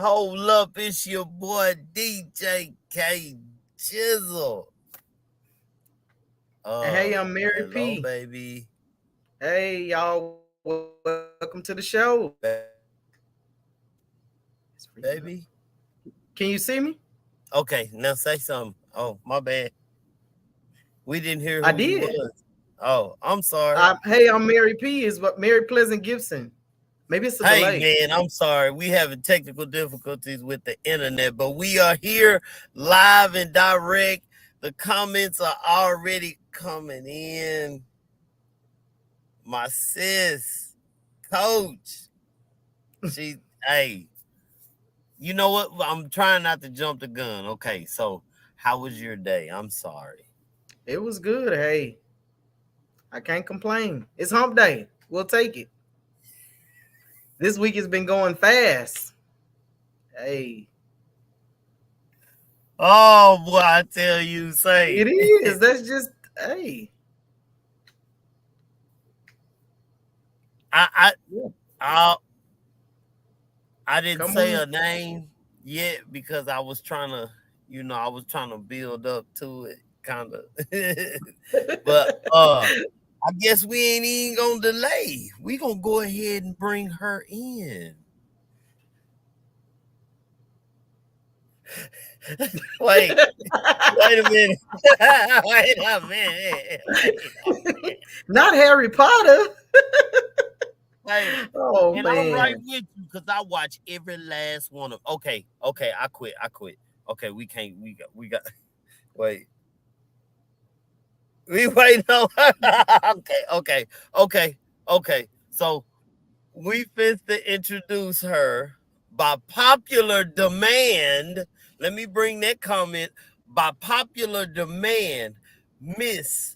hold up, it's your boy DJ K Chisel. Hey, I'm Mary Hello, P. baby. Hey, y'all, welcome to the show. Baby. Can you see me? Okay, now say something. Oh, my bad. We didn't hear I who you did. was. Oh, I'm sorry. Hey, I'm Mary P. Is what Mary Pleasant Gibson. Maybe it's a Hey, delay. man, I'm sorry. We having technical difficulties with the internet, but we are here live and direct. The comments are already coming in. My sis, coach, hey, you know what? I'm trying not to jump the gun. Okay, so how was your day? I'm sorry. It was good. Hey, I can't complain. It's hump day. We'll take it. This week has been going fast. Hey, Oh boy, I tell you, it say is. That's just, hey. I I Yeah. I I didn't Come say on. a name yet because I was trying to, I was trying to build up to it, kind of. But I guess we ain't even gonna delay. We gonna go ahead and bring her in. Wait, wait a minute. Wait a minute. Wait a minute. Not Harry Potter. Wait. Oh, And I'm right man. with you because I watch every last one of. Okay. I quit. Okay, we can't. We got. Wait. We wait. No. Okay. So we fit to introduce her by popular demand. Let me bring that comment by popular demand, Miss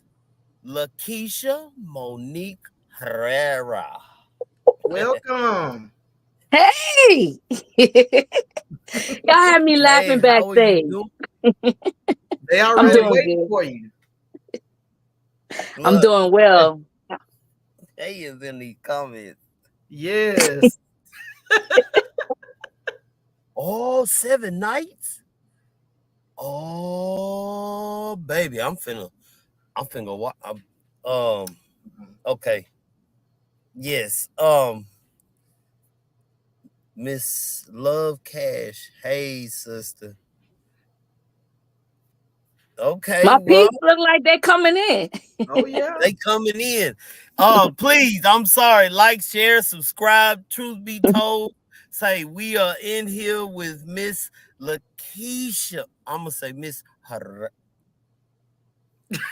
Lakisha Monique Herrera. Welcome. Hey, y'all had me Hey, laughing how are you backstage. doing? They I'm already doing Hey, waiting good. for you. I'm look, doing well. hey is in the comments. Yes. Oh, 7 nights. Oh, baby, I'm finna. Um. Okay. Yes. Miss Love Cash. Hey, sister. Okay. My Well, peeps look like they coming in. Oh, yeah. they coming in. Please, I'm sorry. Like, share, subscribe. Truth be told, say we are in here with Miss Lakisha. I'm gonna say Miss how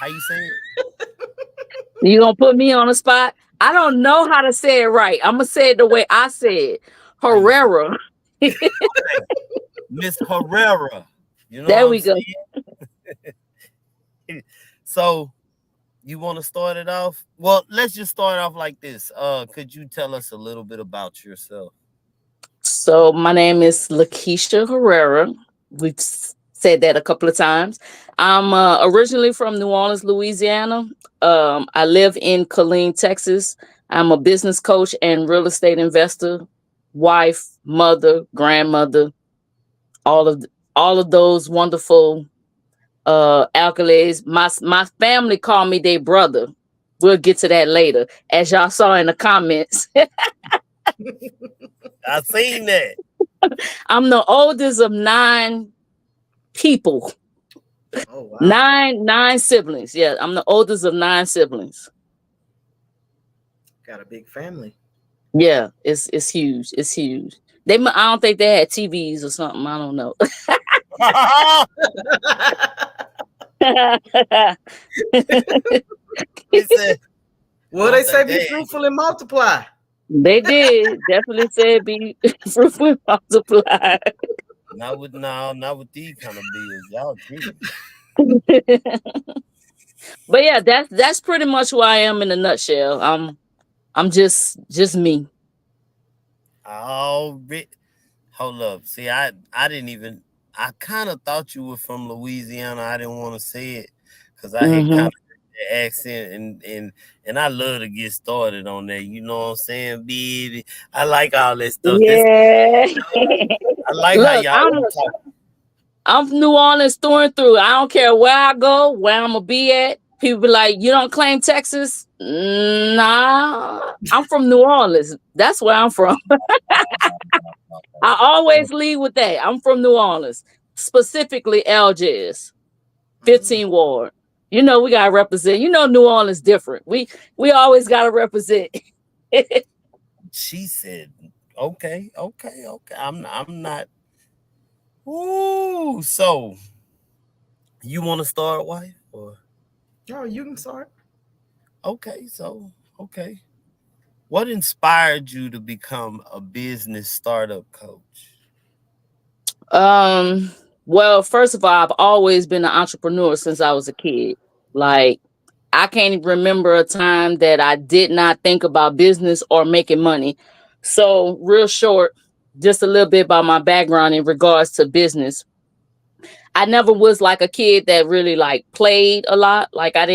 you say it? You gonna put me on the spot? I don't know how to say it right. I'm gonna say it the way I say it. How you say Herrera. it? Okay. Miss Herrera. You know what There I'm we go. saying? So you want to start it off? Well, let's just start off like this. Could you tell us a little bit about yourself? So my name is Lakisha Herrera. We've said that a couple of times. I'm originally from New Orleans, Louisiana. I live in Killeen, Texas. I'm a business coach and real estate investor, wife, mother, grandmother, all of all of those wonderful accolades. My family call me their brother. We'll get to that later, as y'all saw in the comments. I seen that. I'm the oldest of nine people. Oh, wow. Nine siblings. Yeah, I'm the oldest of nine siblings. Got a big family. Yeah, it's huge. It's huge. I don't think they had TVs or something. I don't know. He said, I Well, they don't say think be they. fruitful and multiply. They did definitely said be fruitful and multiply. Not with these kind of bills. Y'all tripping. But yeah, that's pretty much who I am in a nutshell. I'm just me. Oh, hold up. See, I didn't even. I kind of thought you were from Louisiana. I didn't want to say it because I had kind Hmm. of the accent and I love to get started on that. You know what I'm saying, baby? I like all that stuff. That's Yeah. I like how Look, y'all I'm be talking. I'm from New Orleans through and through. I don't care where I go, where I'm gonna be at. People be like, "You don't claim Texas?" Nah, I'm from New Orleans. That's where I'm from. I always lead with that. I'm from New Orleans, specifically Algiers, Mm. 15 Ward. You know we gotta represent. You know New Orleans different. We always gotta represent. She said, "Okay, okay, okay." I'm not. Ooh, so you want to start, wife? Or Oh, you can start. okay, so okay. What inspired you to become a business startup coach? um, well, first of all, I've always been an entrepreneur since I was a kid. Like I can't even remember a time that I did not think about business or making money. So, real short, just a little bit about my background in regards to business. I never was like a kid that really like played a lot. Like I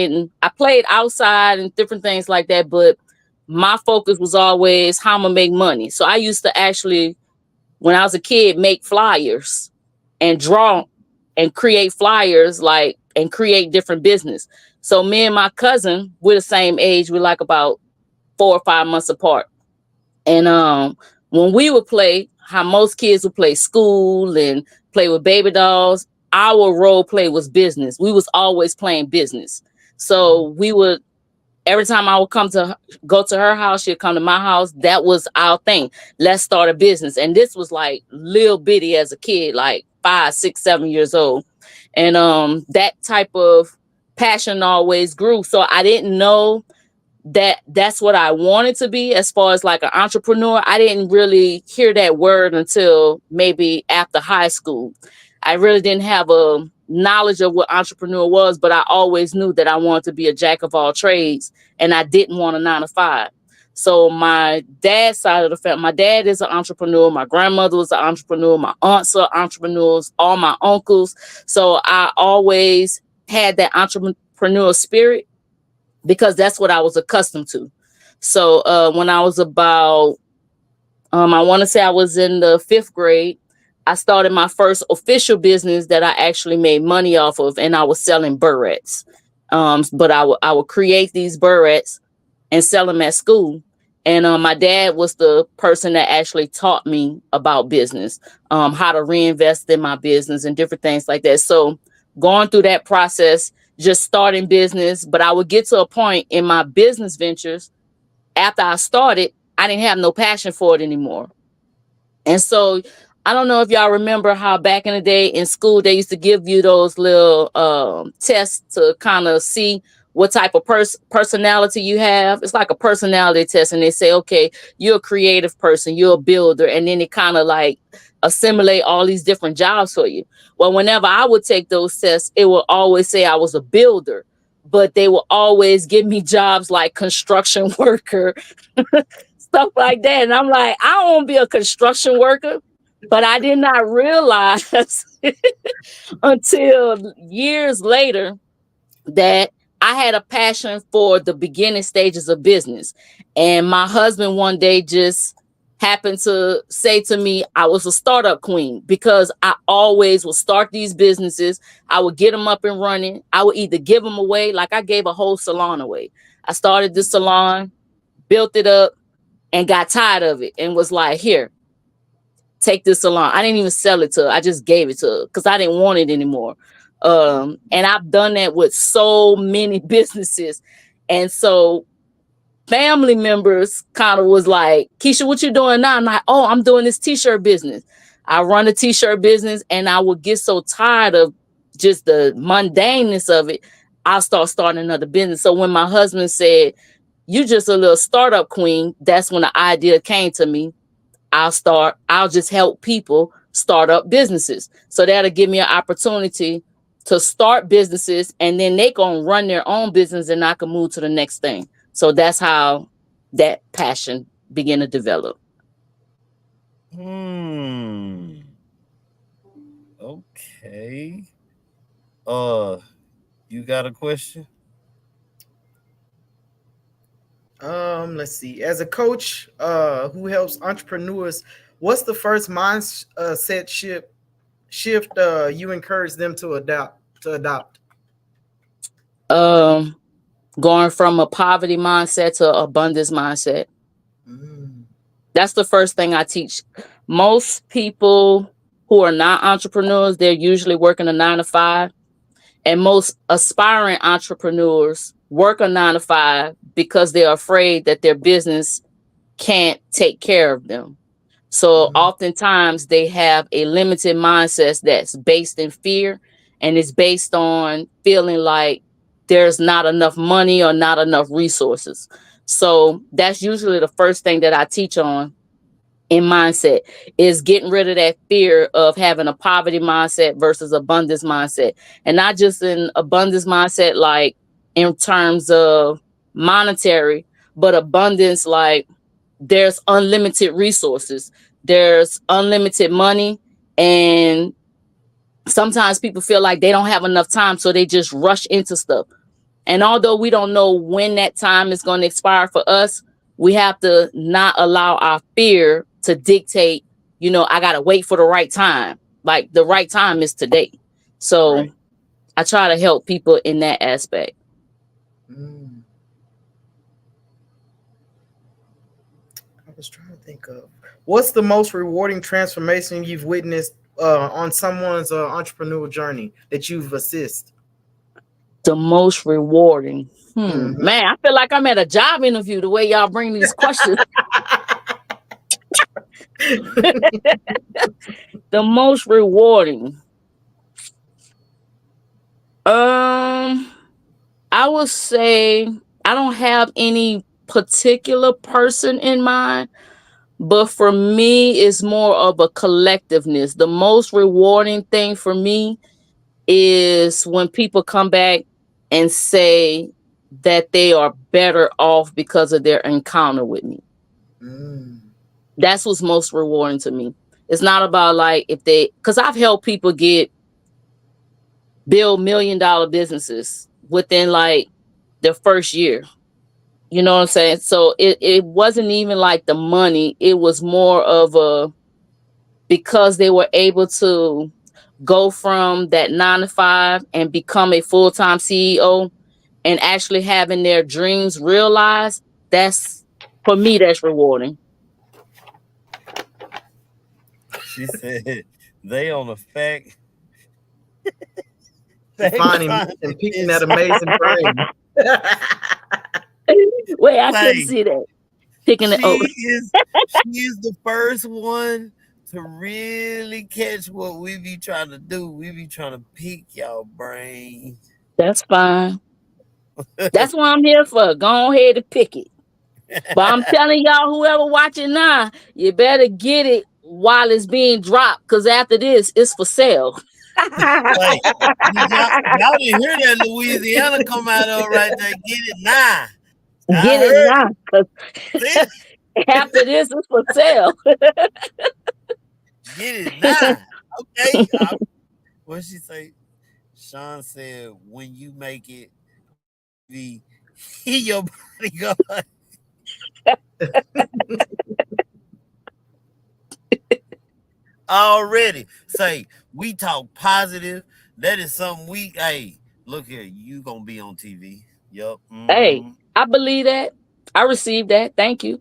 played outside and different things like that, but my focus was always how I'm gonna make money. So I used to actually, when I was a kid, make flyers and draw and create flyers, like, and create different business. So me and my cousin, we're the same age. We're like about 4 or 5 months apart. And when we would play, how most kids would play school and play with baby dolls, our role play was business. We was always playing business. So we would, every time I would go to her house, she'd come to my house. That was our thing. Let's start a business. And this was like little bitty as a kid, like 5, 6, 7 years old. And that type of passion always grew. So I didn't know that's what I wanted to be as far as like an entrepreneur. I didn't really hear that word until maybe after high school. I really didn't have a knowledge of what entrepreneur was, but I always knew that I wanted to be a jack of all trades and I didn't want a 9 to 5. So my dad's side of the family, my dad is an entrepreneur, my grandmother was an entrepreneur, my aunts are entrepreneurs, all my uncles. So I always had that entrepreneur spirit because that's what I was accustomed to. So when I was about, I want to say I was in the 5th grade, I started my first official business that I actually made money off of, and I was selling barrettes. But I would create these barrettes and sell them at school. And my dad was the person that actually taught me about business, how to reinvest in my business and different things like that. So going through that process, just starting business, but I would get to a point in my business ventures after I started, I didn't have no passion for it anymore. And so I don't know if y'all remember how back in the day in school they used to give you those little tests to kind of see what type of personality you have. It's like a personality test, and they say, okay, you're a creative person, you're a builder, and then it kind of like assimilate all these different jobs for you. Well, whenever I would take those tests, it will always say I was a builder, but they will always give me jobs like construction worker, stuff like that. And I'm like, I don't want to be a construction worker. But I did not realize until years later that I had a passion for the beginning stages of business. And my husband one day just happened to say to me, I was a startup queen because I always would start these businesses. I would get them up and running. I would either give them away, like I gave a whole salon away. I started this salon, built it up, and got tired of it and was like, here, take this salon. I didn't even sell it to her. I just gave it to her because I didn't want it anymore. And I've done that with so many businesses. And so family members kind of was like, Keisha, what you doing now? I'm like, oh, I'm doing this t-shirt business. I run a t-shirt business and I would get so tired of just the mundaneness of it. I'll start starting another business. So when my husband said, you just a little startup queen, that's when the idea came to me. I'll just help people start up businesses. So that'll give me an opportunity to start businesses and then they gonna run their own business and I can move to the next thing. So that's how that passion began to develop. Hmm. Okay. Uh, you got a question? Let's see. As a coach who helps entrepreneurs What's the first mindset shift you encourage them to adopt? Um, Going from a poverty mindset to abundance mindset. Mm, That's the first thing I teach. Most people who are not entrepreneurs, they're usually working a 9 to 5. And most aspiring entrepreneurs work a 9 to 5 because they're afraid that their business can't take care of them. So mm, oftentimes they have a limited mindset that's based in fear, and it's based on feeling like there's not enough money or not enough resources. So that's usually the first thing that I teach on in mindset, is getting rid of that fear of having a poverty mindset versus abundance mindset. And not just in abundance mindset like in terms of monetary, but abundance like there's unlimited resources, there's unlimited money, and sometimes people feel like they don't have enough time, so they just rush into stuff. And although we don't know when that time is going to expire for us, we have to not allow our fear to dictate, I got to wait for the right time. Like the right time is today. So right. I try to help people in that aspect. Mm. I was trying to think of what's the most rewarding transformation you've witnessed on someone's entrepreneurial journey that you've assisted. The most rewarding. Mhm. Man, I feel like I'm at a job interview the way y'all bring these questions. The most rewarding. Um, I would say I don't have any particular person in mind, but for me, it's more of a collectiveness. The most rewarding thing for me is when people come back and say that they are better off because of their encounter with me. Mm, That's what's most rewarding to me. It's not about like if they, because I've helped people build $1 million businesses within like their first year. You know what I'm saying? So it wasn't even like the money. It was more of a, because they were able to go from that 9 to 5 and become a full-time CEO and actually having their dreams realized. That's, for me, that's rewarding. She said they on the fact they finding find and picking that this. amazing brain. Wait, I couldn't Say see that. Picking it. Oh, she is the first one to really catch what we be trying to do. We be trying to pick y'all brain. that's fine. That's what I'm here for. Go ahead and pick it. But I'm telling y'all, whoever watching now, you better get it while it's being dropped, because after this, it's for sale. Like, y'all didn't hear that Louisiana come out of right there. Get it now. I Get it heard now, because it. after this, it's for sale. Get it now. Okay. What she say? Sean said, when you make it on TV, he your bodyguard already. Say, we talk positive. That is something we, hey, look here, you gonna be on TV. Yup. Hey, Mm-hmm. I believe that. I received that. Thank you.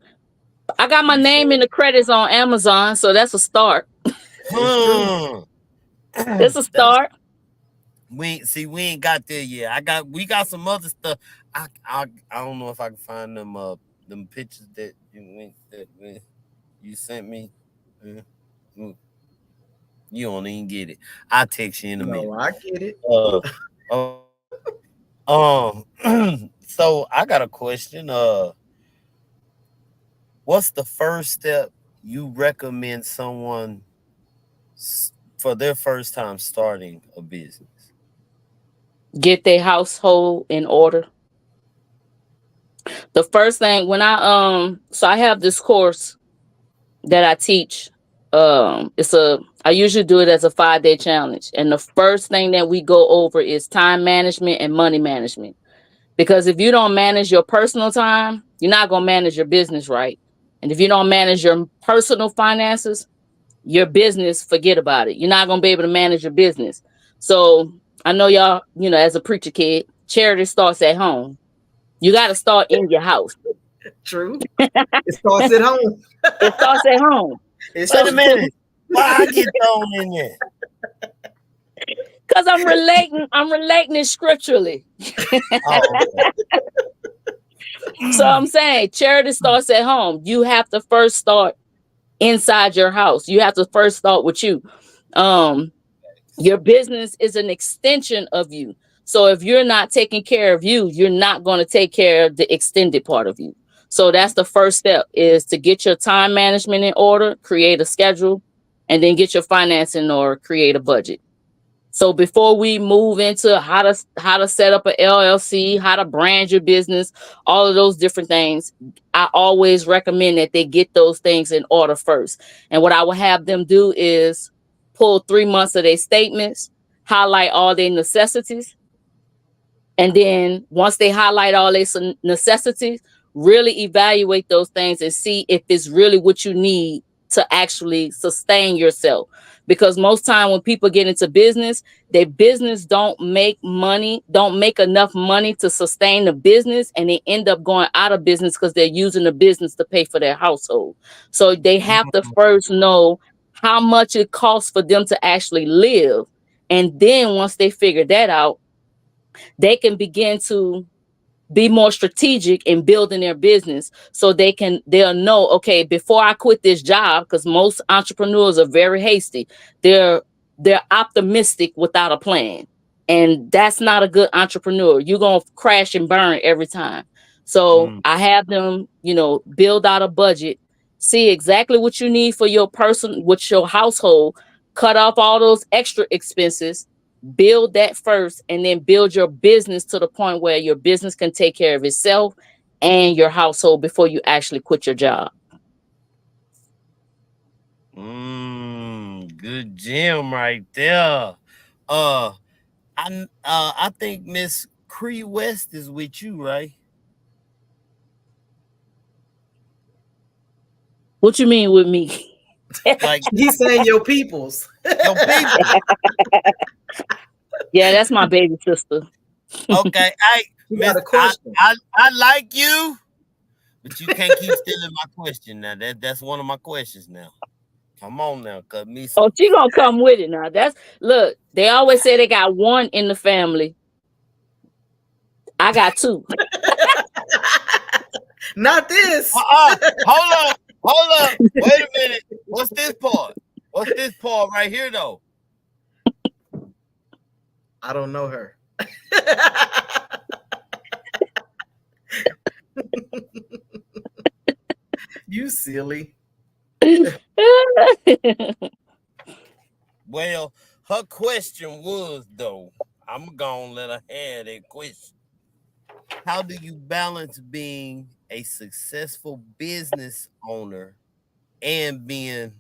I got my You name in sure? the credits on Amazon, so that's a start. It's true. Hmm. It's a That's start. we ain't got there yet. We got some other stuff. I don't know if I can find them pictures that you sent me. Uh, mm, You don't even get it. I'll text you in a No, minute. I get it. Uh okay. So I got a question. What's the first step you recommend someone for their first time starting a business? Get their household in order. The first thing when I have this course that I teach. I usually do it as a 5-day challenge. And the first thing that we go over is time management and money management. Because if you don't manage your personal time, you're not gonna manage your business right. And And if you don't manage your personal finances, your business, forget about it. You're not going to be able to manage your business. So I know y'all, as a preacher kid, charity starts at home. You got to start in your house. True. It starts at home. It starts at home. It So, Wait a starts. minute. Why I get thrown in there? because I'm relating it scripturally. Oh, So okay. I'm saying charity starts at home. You have to first start inside your house. You have to first start with you. Um, your business is an extension of you. So if you're not taking care of you, you're not going to take care of the extended part of you. So that's the first step, is to get your time management in order, create a schedule, and then get your financing in order, create a budget. So before we move into how to set up an LLC, how to brand your business, all of those different things, I always recommend that they get those things in order first. And what I will have them do is pull 3 months of their statements, highlight all their necessities, and then once they highlight all their necessities, really evaluate those things and see if it's really what you need to actually sustain yourself. Because most time when people get into business, their business don't make enough money to sustain the business, and they end up going out of business because they're using the business to pay for their household. So they have to first know how much it costs for them to actually live. And then once they figure that out, they can begin to be more strategic in building their business, so they'll know, okay, before I quit this job, because most entrepreneurs are very hasty. They're optimistic without a plan, and that's not a good entrepreneur. You're gonna crash and burn every time. So Mm. I have them, build out a budget, see exactly what you need for your person, with your household, cut off all those extra expenses, build that first, and then build your business to the point where your business can take care of itself and your household before you actually quit your job. Good gem right there. Uh, I think Miss Cree West is with you, right? What you mean with me? Like He's saying your peoples. your people. Yeah, that's my baby sister. Okay, I You got Miss a question. I like you, but you can't keep stealing my question now. That's one of my questions now. Come on now, cut me Oh, some. she gonna come with it now. That's Look, they always say they got one in the family. I got two. Not this. Hold up, hold up. Wait a minute. What's this part? What's this part right here though? I don't know her. You silly. Well, her question was though. I'm gonna let her have that question. How do you balance being a successful business owner and being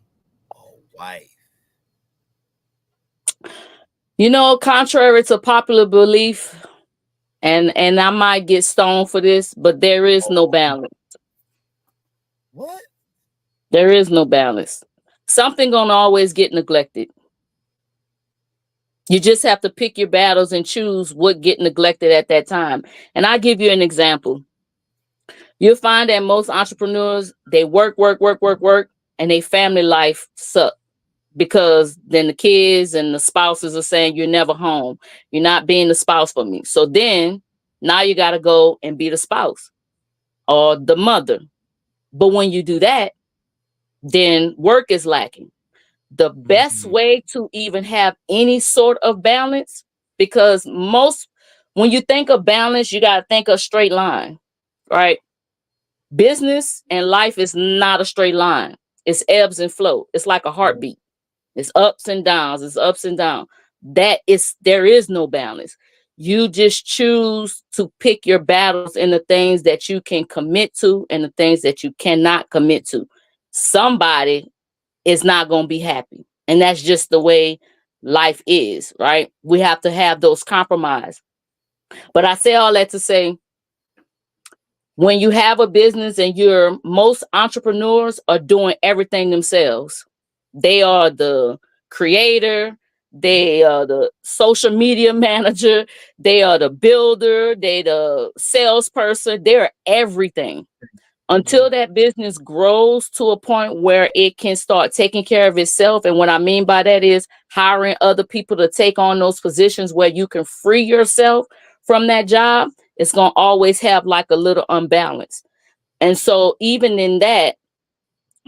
a wife? Contrary to popular belief, and I might get stoned for this, but there is no balance. What? There is no balance. Something gonna always get neglected. You just have to pick your battles and choose what get neglected at that time. And I'll give you an example. You'll find that most entrepreneurs, they work, work, work, work, work, and their family life suck, because then the kids and the spouses are saying, you're never home. You're not being the spouse for me. So then now you got to go and be the spouse or the mother. But when you do that, then work is lacking. The best Mhm. way to even have any sort of balance, because when you think of balance, you got to think of straight line, right? Business and life is not a straight line. It's ebbs and flow. It's like a heartbeat. It's ups and downs. It's ups and downs. There is no balance. You just choose to pick your battles in the things that you can commit to and the things that you cannot commit to. Somebody is not going to be happy. And that's just the way life is, right? We have to have those compromise. But I say all that to say, When you have a business and most entrepreneurs are doing everything themselves. They are the creator, they are the social media manager, they are the builder, they the salesperson, they're everything. Yeah. Until that business grows to a point where it can start taking care of itself. And what I mean by that is hiring other people to take on those positions where you can free yourself from that job. It's going to always have like a little unbalance. And so, even in that,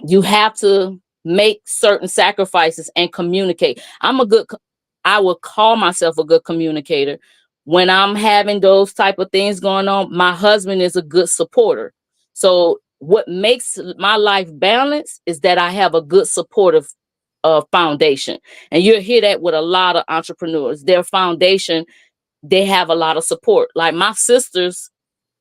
you have to make certain sacrifices and communicate. I would call myself a good communicator. When I'm having those type of things going on, my husband is a good supporter. So what makes my life balanced is that I have a good supportive foundation. And you'll hear that with a lot of entrepreneurs. Their foundation, they have a lot of support. Like my sisters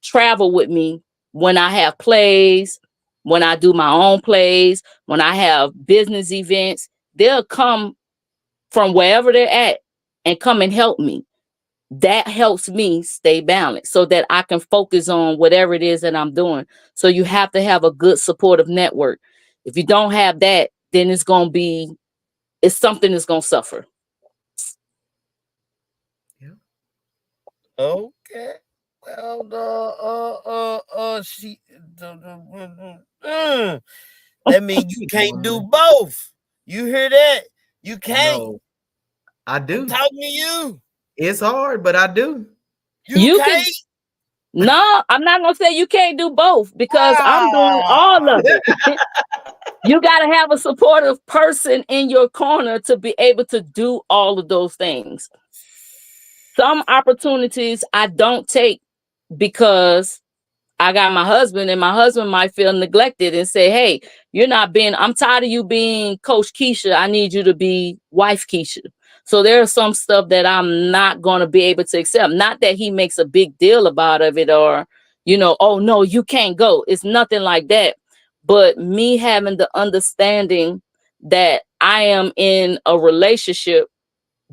travel with me when I have plays, when I do my own plays, when I have business events. They'll come from wherever they're at and come and help me. That helps me stay balanced so that I can focus on whatever it is that I'm doing. So you have to have a good supportive network. If you don't have that, then it's something that's going to suffer. Yeah. Okay. Well, that means you can't do both. You hear that? You can't. No, I I'm do. talking to you. It's hard, but I do. You You can can't. No, I'm not gonna say you can't do both because I'm doing Ah, all of it. You got to have a supportive person in your corner to be able to do all of those things. Some opportunities I don't take because I got my husband, and my husband might feel neglected and say, "Hey, I'm tired of you being Coach Keisha. I need you to be wife Keisha." So there's some stuff that I'm not going to be able to accept. Not that he makes a big deal about of it, or, oh no, you can't go. It's nothing like that. But me having the understanding that I am in a relationship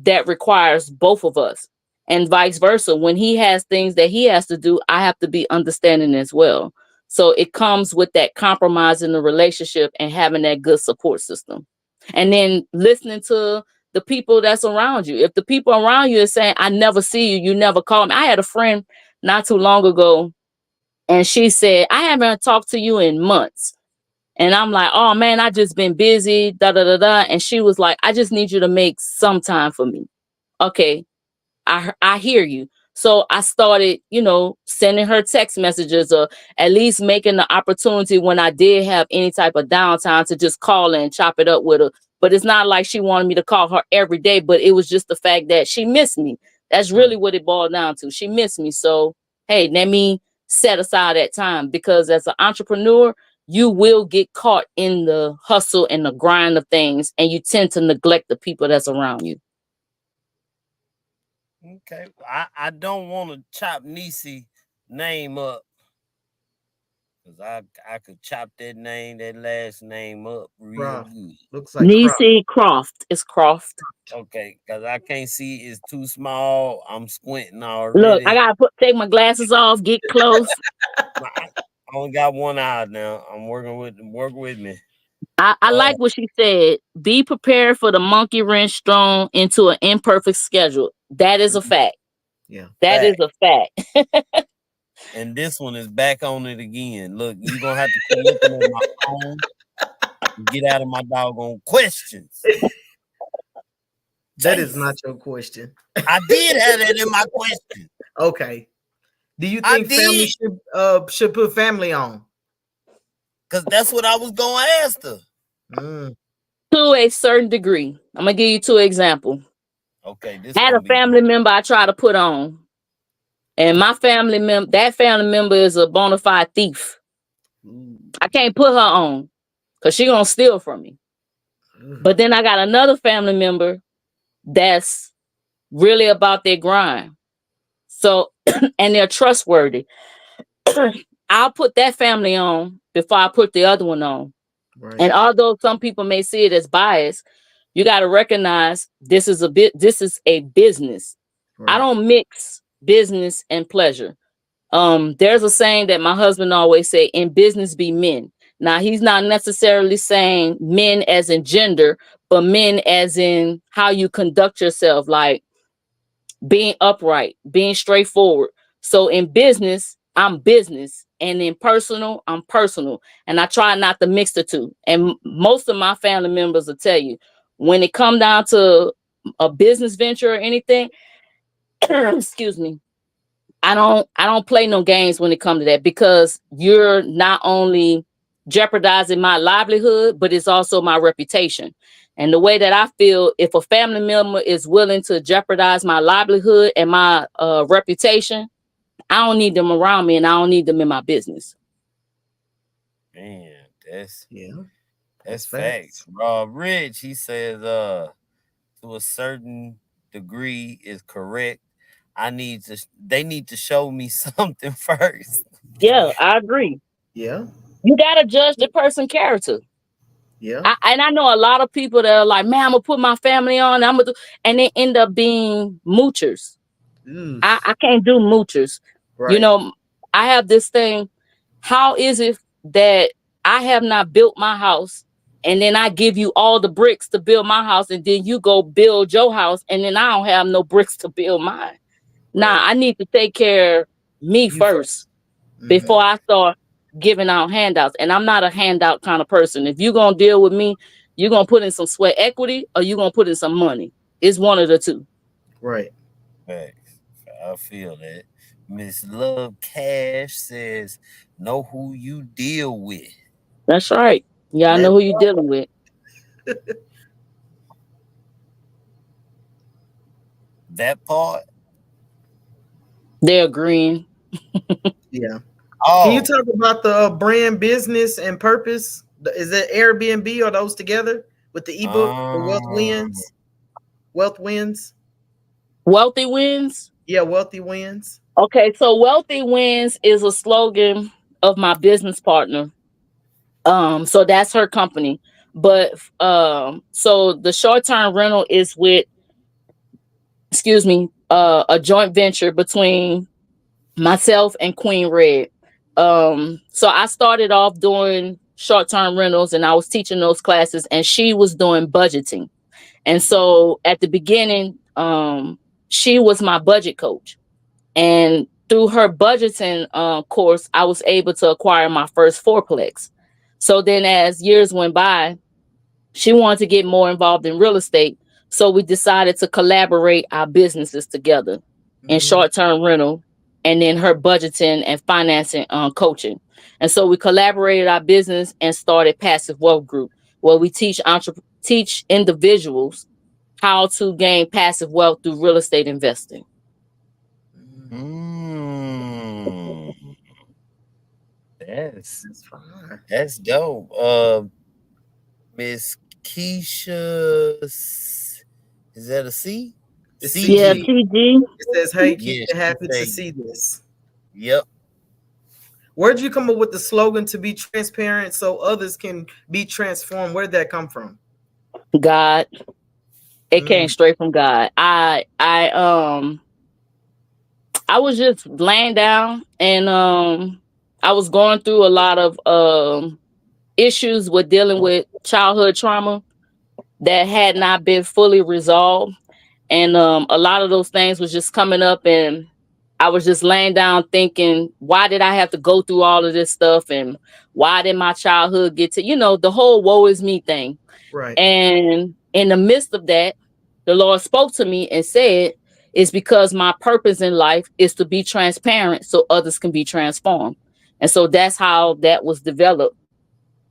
that requires both of us, and vice versa. When he has things that he has to do, I have to be understanding as well. So it comes with that compromise in the relationship and having that good support system. And then listening to the people that's around you. If the people around you are saying, "I never see you, you never call me." I had a friend not too long ago, and she said, "I haven't talked to you in months." And I'm like, "Oh man, I just been busy, da da da da." And she was like, "I just need you to make some time for me." Okay, I hear you. So I started, sending her text messages, or at least making the opportunity when I did have any type of downtime to just call her and chop it up with her. But it's not like she wanted me to call her every day, but it was just the fact that she missed me. That's Right. really what it boiled down to. She missed me. So, hey, let me set aside that time, because as an entrepreneur, you will get caught in the hustle and the grind of things, and you tend to neglect the people that's around you. okay. I don't want to chop Nisi name up because I could chop that last name up real Croft. good. Looks like Croft. Nisi Croft is Croft. Okay, because I can't see it's too small. I'm squinting Look, I already. gotta take my glasses off, get close. I only got one eye now. I'm work with me. I Uh, like what she said. Be prepared for the monkey wrench thrown into an imperfect schedule. That is a fact. Yeah. That is fact. a fact. And this one is back on it again. Look, you're gonna have to quit looking at my phone and get out of my doggone questions. That is Jeez. not your question. I did have that in my question. Okay. Do you I think family did, should put family on? because that's what I was gonna ask her. Mm, To a certain degree. I'm gonna give you two examples. Okay, this I had a gonna be family member I try to put on, and that family member is a bona fide thief. ooh, I can't put her on because she gonna steal from me. ugh, But then I got another family member that's really about their grind. So, and they're trustworthy. I'll put that family on before I put the other one on. right, And although some people may see it as bias, you got to recognize this is a business. I right. don't mix business and pleasure. There's a saying that my husband always say, in business be men. Now he's not necessarily saying men as in gender, but men as in how you conduct yourself, like being upright, being straightforward. So in business, I'm business, and in personal, I'm personal. And I try not to mix the two. And most of my family members will tell you, when it come down to a business venture or anything, excuse me, I don't play no games when it comes to that, because you're not only jeopardizing my livelihood, but it's also my reputation. And the way that I feel, if a family member is willing to jeopardize my livelihood and my reputation, I don't need them around me, and I don't need them in my business. Man, that's Yeah, that's that's facts. facts. Rob Rich, he says, to a certain degree is correct. They need to show me something first. Yeah, I agree. Yeah, You gotta judge the person character. yeah. And I know a lot of people that are like, man, I'm gonna put my family on, I'm gonna do, and they end up being moochers. I Oof. can't do moochers. You Right. know, I have this thing. How is it that I have not built my house, and then I give you all the bricks to build my house, and then you go build your house, and then I don't have no bricks to build mine? Nah, Right. I need to take care of me You first first. Mm-hmm. before I start giving out handouts. And I'm not a handout kind of person. If you're gonna deal with me, you're gonna put in some sweat equity, or you're gonna put in some money. It's one of the two. Right. Facts. I feel that. Miss Love Cash says, know who you deal with. That's right. Yeah, I That know who you're dealing with. That part. They're agreeing. yeah. Can you Oh, talk about the brand business and purpose? Is it Airbnb or those together with the ebook, the Wealth um, Wins? Wealth Wins? Wealthy wins. Yeah, Wealthy Wins. Okay, so Wealthy Wins is a slogan of my business partner. So that's her company. But so the short-term rental is with, excuse me, a joint venture between myself and Queen Red. So I started off doing short-term rentals, and I was teaching those classes, and she was doing budgeting. And so at the beginning, she was my budget coach. And through her budgeting course, I was able to acquire my first fourplex. So then, as years went by, she wanted to get more involved in real estate. So we decided to collaborate our businesses together in Mm-hmm. short term rental, and then her budgeting and financing coaching. And so we collaborated our business and started Passive Wealth Group, where we teach individuals how to gain passive wealth through real estate investing. mm, that's That's fine. that's dope. Miss Keisha, is that a C? It's Yeah, CG. CG. TG. It says, "Hey, keep Yeah, you she happy to say, see this." yep. Where'd you come up with the slogan to be transparent so others can be transformed? Where'd that come from? God. It came Mm, straight from God. I was just laying down, and I was going through a lot of issues with dealing with childhood trauma that had not been fully resolved. And a lot of those things was just coming up, and I was just laying down thinking, why did I have to go through all of this stuff, and why did my childhood get to, the whole woe is me thing. right. And in the midst of that, the Lord spoke to me and said, it's because my purpose in life is to be transparent so others can be transformed. And so that's how that was developed.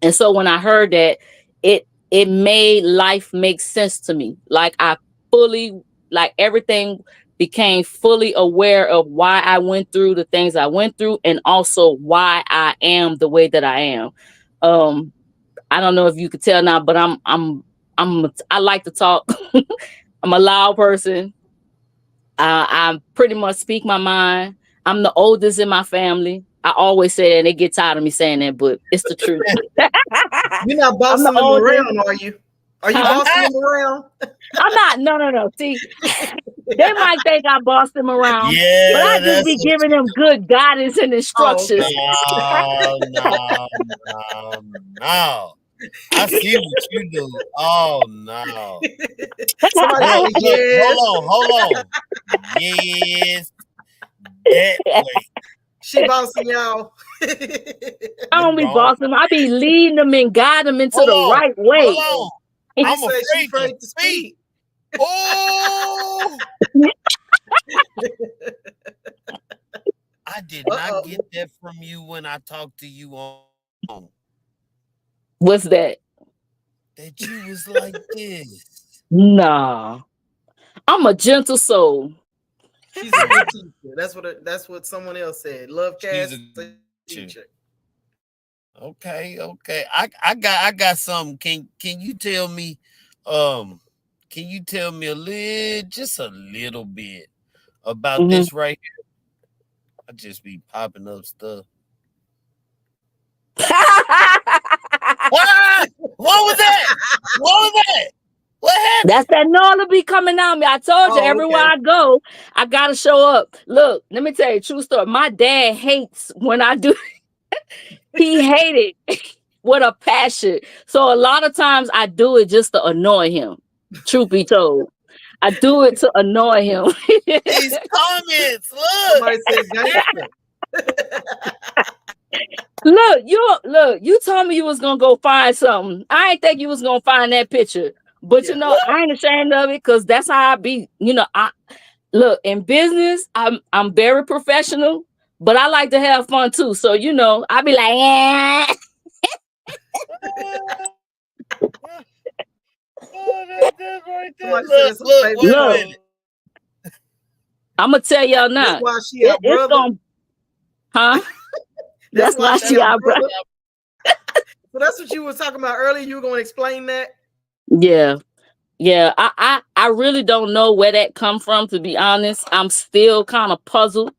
And so when I heard that, it made life make sense to me. Like I fully, like everything became fully aware of why I went through the things I went through, and also why I am the way that I am. Um, I don't know if you could tell now, but I like to talk. I'm a loud person. I pretty much speak my mind. I'm the oldest in my family. I always say that, and they get tired of me saying that, but it's the truth. You're not I'm the bossing them oldest. around, are you? Are you Huh? bossing them around? I'm not. No. See, they might think I bossed them around, but I Yeah, just that's be giving them good guidance and Oh, instructions. okay. no. I see what you do. Oh no. Somebody Look, say yes. hold on. Yes, that way. She bossing y'all. I You don't be wrong. bossing them. I be leading them and guiding them into Hold the on. right Hold way. on. Chris I'm said she afraid to afraid to speak. speak. Oh, I did not Uh-oh. get that from you when I talked to you on What's that? that you was like this. Nah, I'm a gentle soul. She's a good teacher. That's what someone else said. Love She's Cass a is a teacher. okay. I got something. Can you tell me um can you tell me just a little bit about Mhm. this right here? I just be popping up stuff. What? What was that? What was that? What That's happened? that Nola be coming on me. I told you, Oh, everywhere okay. I go, I gotta show up. Look, let me tell you a true story. My dad hates when I do. He hated with a passion. So a lot of times I do it just to annoy him. Truth be told, I do it to annoy him. These comments, look. Somebody said gangster. Look, you told me you was gonna go find something. I ain't think you was gonna find that picture. But Yeah. I ain't ashamed of it because that's how I be. I look in business, I'm very professional, but I like to have fun too. So I be like, yeah. Oh, that's right there. Somebody said that's her Look, favorite wait a Look, color. minute. I'm gonna tell y'all That's now. why she our It's brother. gonna, huh? That's That's why why she she our out, bro. brother. So that's what you were talking about earlier. You were going to explain that? Yeah, yeah. I really don't know where that come from. To be honest, I'm still kind of puzzled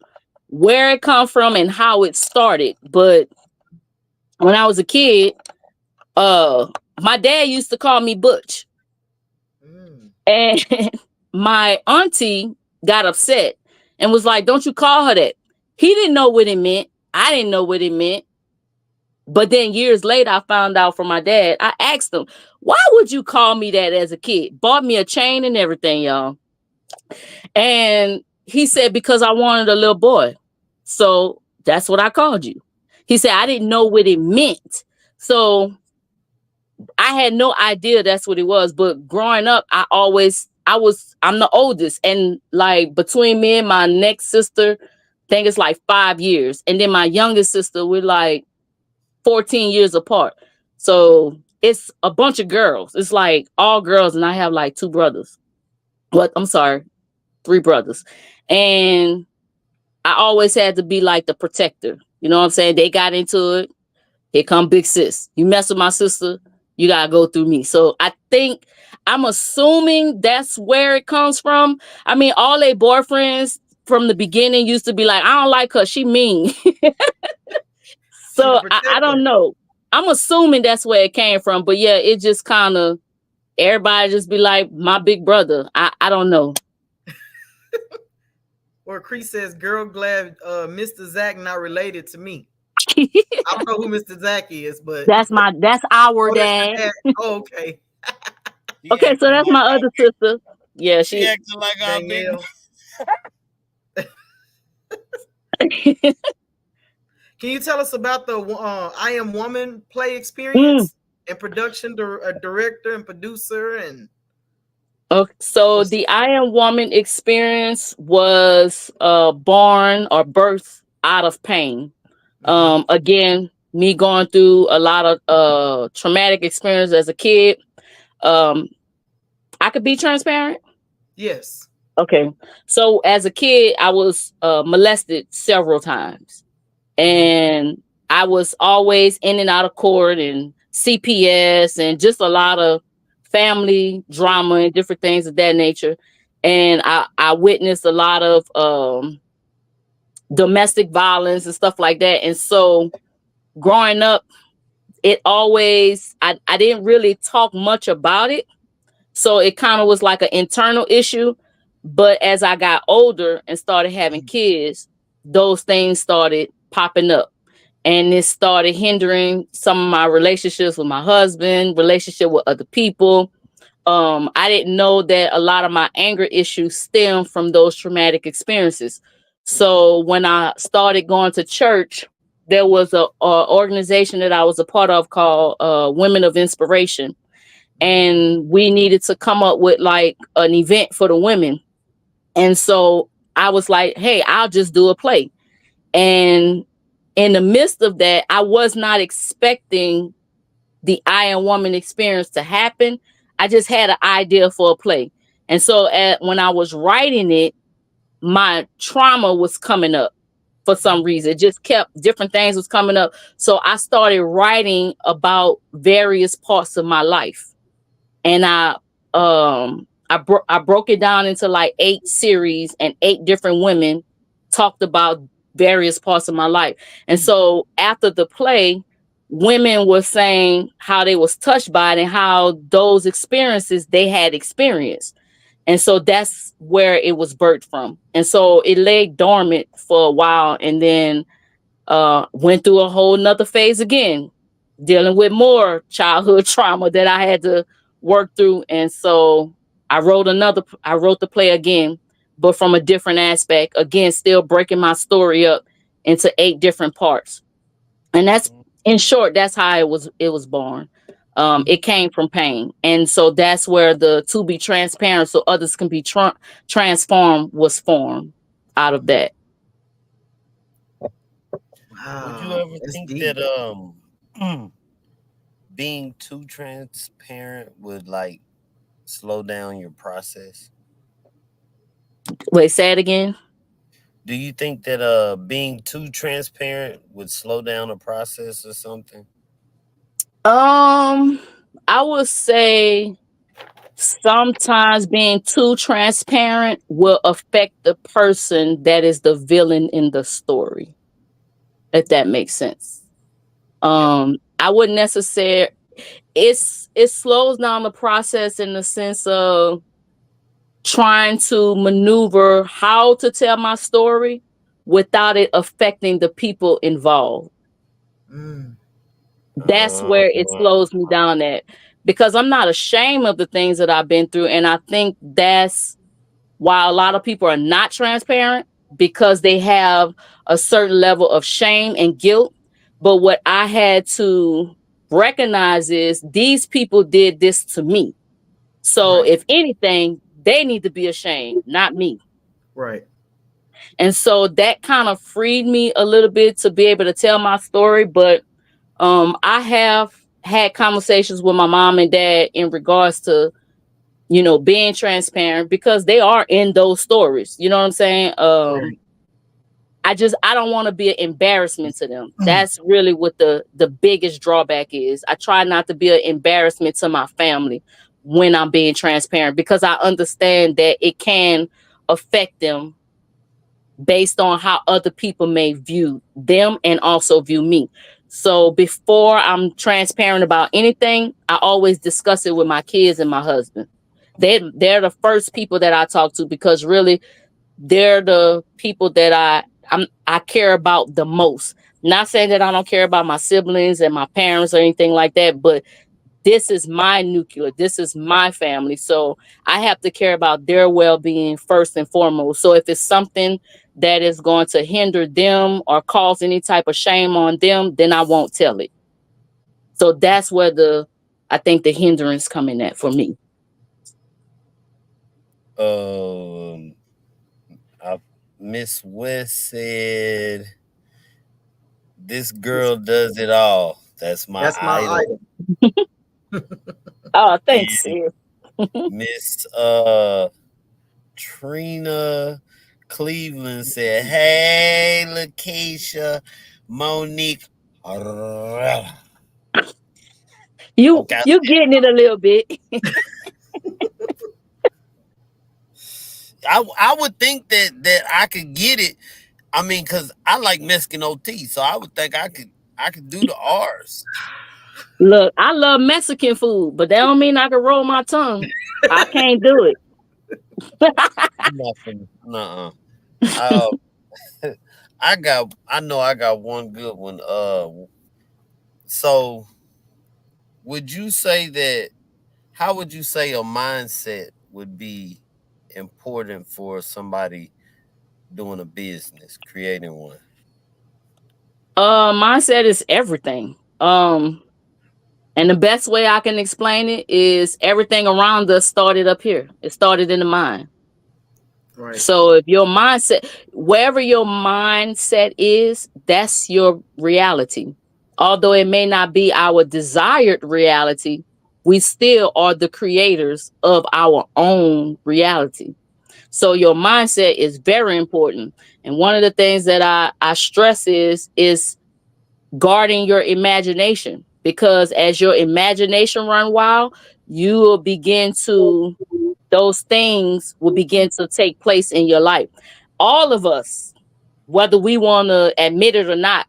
where it come from and how it started. But when I was a kid, uh, my dad used to call me Butch, Mm. and my auntie got upset and was like, "Don't you call her that?" He didn't know what it meant. I didn't know what it meant. But then years later, I found out from my dad. I asked him, "Why would you call me that as a kid?" Bought me a chain and everything, y'all. And he said, "Because I wanted a little boy. So that's what I called you." He said, "I didn't know what it meant." So I had no idea that's what it was. But growing up, I'm the oldest. And like between me and my next sister, I think it's like 5 years. And then my youngest sister, we're like 14 years apart. So it's a bunch of girls. It's like all girls. And I have like two brothers. What? I'm sorry, three brothers. And I always had to be like the protector. You know what I'm saying? They got into it. Here come big sis. You mess with my sister, you gotta go through me. So I'm assuming that's where it comes from. I mean, all their boyfriends from the beginning used to be like, I don't like her, she mean. She the So I protector. don't know. I'm assuming that's where it came from. But yeah, it just kind of everybody just be like my big brother. I don't know. Or Chris says, girl, glad Mr. Zach not related to me. I don't know who Mr. Zach is, but That's our oh, that's dad. your dad. Oh, okay. She Okay, so acting that's like my other sister. Yeah, she acting like our big. Danielle. Can you tell us about the I Am Woman play Mm. experience and production, director and producer and Okay, so the I Am Woman experience was born or birthed out of pain. Mhm. Again, me going through a lot of traumatic experience as a kid. Um, I could be transparent. Yes. Okay, so as a kid, I was molested several times, Mhm. and I was always in and out of court and CPS and just a lot of family drama and different things of that nature. And I witnessed a lot of domestic violence and stuff like that. And so growing up, I didn't really talk much about it. So it kind of was like an internal issue. But as I got older and started having kids, those things started popping up. And it started hindering some of my relationships with my husband, relationship with other people. I didn't know that a lot of my anger issues stem from those traumatic experiences. So when I started going to church, there was a organization that I was a part of called Women of Inspiration, and we needed to come up with like an event for the women. And so I was like, hey, I'll just do a play. And in the midst of that, I was not expecting the I Am Woman experience to happen. I just had an idea for a play. And so when I was writing it, my trauma was coming up for some reason. It just kept different things was coming up. So I started writing about various parts of my life. And I broke it down into like 8 series, and 8 different women talked about various parts of my life. And so after the play, women were saying how they was touched by it and how those experiences they had experienced. And so that's where it was birthed from. And so it lay dormant for a while, and then went through a whole nother phase again, dealing with more childhood trauma that I had to work through. And so I wrote the play again, but from a different aspect, again, still breaking my story up into 8 different parts. And that's, in short, that's how it was born. It came from pain. And so that's where the to be transparent so others can be transformed was formed out of that. Would you Wow, ever that's think deep. that being too transparent would like slow down your process? Wait, say it again. Do you think that being too transparent would slow down a process or something? Um, I would say sometimes being too transparent will affect the person that is the villain in the story, if that makes sense. Yeah. I wouldn't necessarily, it slows down the process in the sense of trying to maneuver how to tell my story without it affecting the people involved. Mm, That's where it slows me down at, because I'm not ashamed of the things that I've been through. And I think that's why a lot of people are not transparent, because they have a certain level of shame and guilt. But what I had to recognize is these people did this to me. So right, if anything, they need to be ashamed, not me. right. And so that kind of freed me a little bit to be able to tell my story. But I have had conversations with my mom and dad in regards to, being transparent, because they are in those stories. You know what I'm saying? Right. I don't want to be an embarrassment to them. That's really what the biggest drawback is. I try not to be an embarrassment to my family when I'm being transparent, because I understand that it can affect them based on how other people may view them and also view me. So before I'm transparent about anything, I always discuss it with my kids and my husband. They're the first people that I talk to, because really they're the people that I care about the most. Not saying that I don't care about my siblings and my parents or anything like that, but this is my nuclear. This is my family. So I have to care about their well-being first and foremost. So if it's something that is going to hinder them or cause any type of shame on them, then I won't tell it. So that's where I think the hindrance coming at for me. Um, I, Miss West said, "This girl does it all. That's my That's my idol." idol. Oh, thanks, And sis. Miss Trina Cleveland said, "Hey, Lakisha Monique Herrera." you Okay, you getting it a little bit. I would think that I could get it. I mean, cause I like Mexican OT, so I would think I could do the R's. Look, I love Mexican food, but that don't mean I can roll my tongue. I can't do it. Nothing. Nuh-uh. Uh, I know I got one good one. So would you say that? How would you say a mindset would be important for somebody doing a business, creating one? Mindset is everything. And the best way I can explain it is everything around us started up here. It started in the mind. Right. So if your mindset, wherever your mindset is, that's your reality. Although it may not be our desired reality, we still are the creators of our own reality. So your mindset is very important. And one of the things that I stress is guarding your imagination, because as your imagination run wild, you will begin to those things will begin to take place in your life. All of us, whether we want to admit it or not,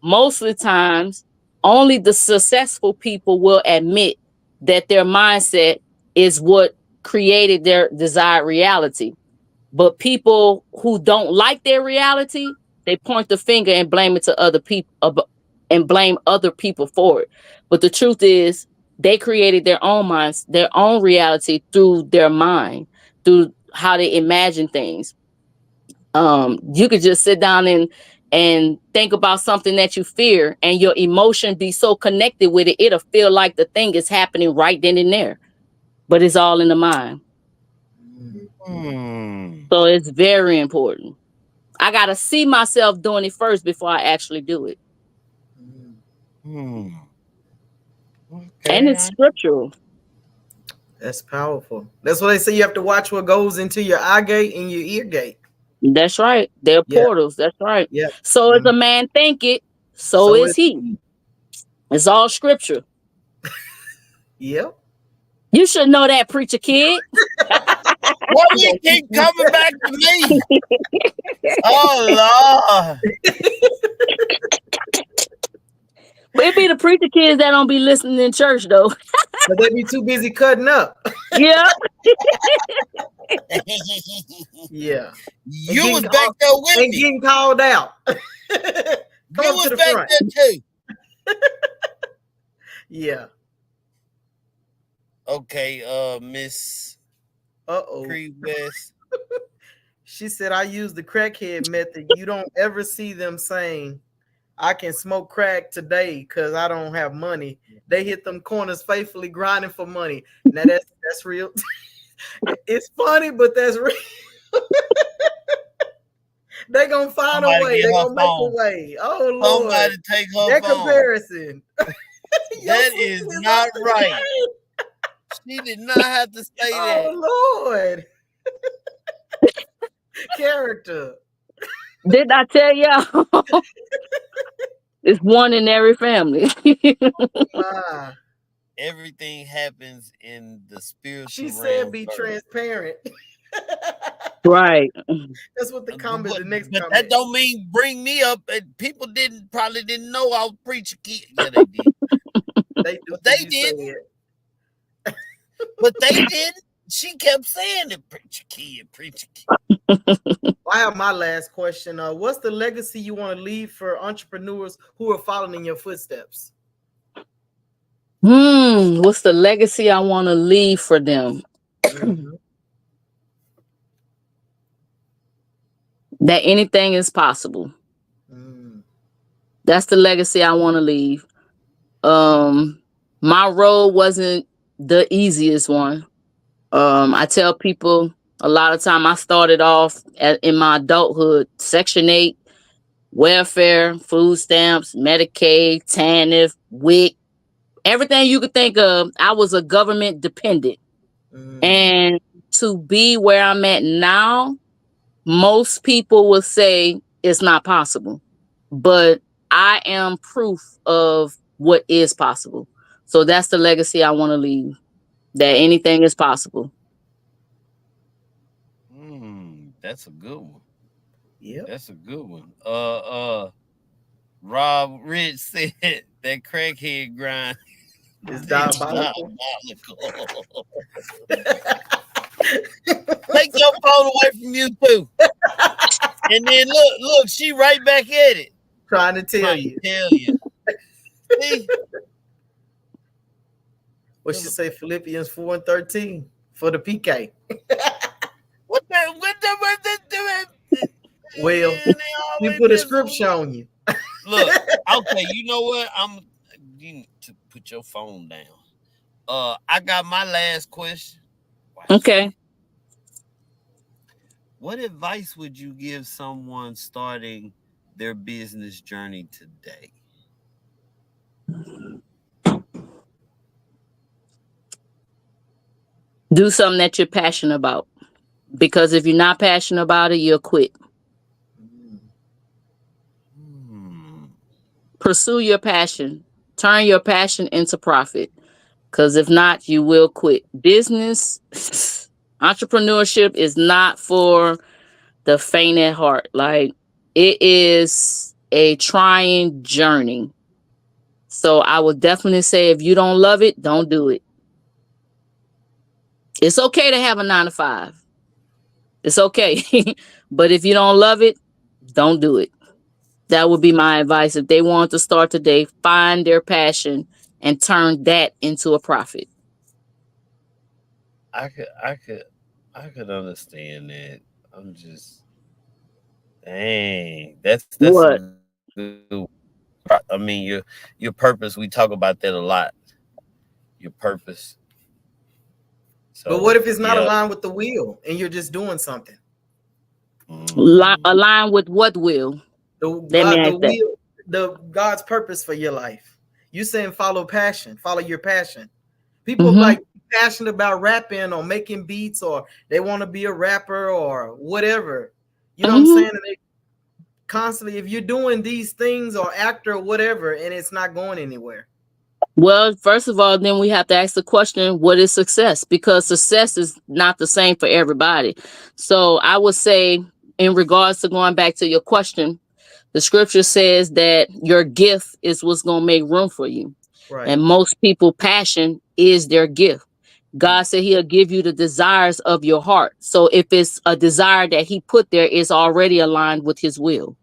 most of the times, only the successful people will admit that their mindset is what created their desired reality. But people who don't like their reality, they point the finger and blame it to other people and blame other people for it. But the truth is, they created their own minds, their own reality through their mind, through how they imagine things. You could just sit down and think about something that you fear, and your emotion be so connected with it, it'll feel like the thing is happening right then and there. But it's all in the mind. Mm, Hmm. So it's very important. I gotta see myself doing it first before I actually do it. mm. Hmm. And Okay. it's scriptural. That's powerful. That's what they say. You have to watch what goes into your eye gate and your ear gate. That's right. They're Yeah. portals. That's right. Yeah. So as Mm. a man think it, so So is it. he. It's all scripture. Yep. You should know that, preacher kid. Why You you gonna teach keep me? coming back to me? Oh Lord. But it be the preacher kids that don't be listening in church though. But they be too busy cutting up. Yeah. Yeah. And You getting was back called there with and me. getting called out. Come You up to was the back front. there too. Yeah. Okay, Miss Uh-oh. Cree West. She said I use the crackhead method. You don't ever see them saying, I can smoke crack today because I don't have money. They hit them corners faithfully grinding for money. Now that's real. It's funny, but that's real. They gonna find a Somebody way. get They her gonna make a phone. way. Oh Lord. Somebody take her That phone. comparison. Your That sister is is off not the right. chain. She did not have to say that. Oh Lord. Character. Did I tell y'all? It's one in every family. My. Everything happens in the She spiritual said realm be first. transparent. Right. That's what the comment, But, the next but that comment. don't mean bring me up. And people probably didn't know I was preaching kid. Yeah, they did. They do But because they you say didn't. it. But they didn't. She kept saying it. Preacher kid, preacher kid. I have my last question. What's the legacy you want to leave for entrepreneurs who are following in your footsteps? What's the legacy I want to leave for them? Mm-hmm. That anything is possible. Mm, That's the legacy I want to leave. Um, my road wasn't the easiest one. I tell people a lot of time I started off in my adulthood, Section 8, welfare, food stamps, Medicaid, TANF, WIC, everything you could think of. I was a government dependent. mm, And to be where I'm at now, most people will say it's not possible. But I am proof of what is possible. So that's the legacy I want to leave. That anything is possible. That's a good one. yep. That's a good one. Rob Rich said That crackhead grind It's is diabolical. diabolical. Take your phone away from you too. And then look, she right back at it. Trying to tell Trying you. to tell you. See? What she say, Philippians 4:13 for the PK. What the Well, man, they we always put a messing with scripture me. on you. Look, okay, you know what? You need to put your phone down. I got my last question. Watch Okay. this. What advice would you give someone starting their business journey today? Do something that you're passionate about. Because if you're not passionate about it, you'll quit. Hmm. Pursue your passion. Turn your passion into profit. Because if not, you will quit. Business, entrepreneurship is not for the faint at heart. Like, it is a trying journey. So I would definitely say if you don't love it, don't do it. It's okay to have a 9 to 5. It's okay. But if you don't love it, don't do it. That would be my advice. If they want to start today, find their passion and turn that into a profit. I could I could I could understand that. I'm just dang. That's a What? good I mean your purpose, we talk about that a lot. Your purpose. But So what if it's not yeah. aligned with the will and you're just doing something? Mm, Align with what will? The Let me God, the ask that. will, the God's purpose for your life. You saying follow passion, follow your passion. People Mm-hmm. like passionate about rapping or making beats, or they want to be a rapper or whatever. You know what I'm Mm-hmm. saying? And they constantly, if you're doing these things or actor or whatever, and it's not going anywhere. Well, first of all, then we have to ask the question, what is success? Because success is not the same for everybody. So I would say, in regards to going back to your question, the scripture says that your gift is what's going to make room for you. Right. And most people, passion is their gift. God said he'll give you the desires of your heart. So if it's a desire that he put there, it's already aligned with his will.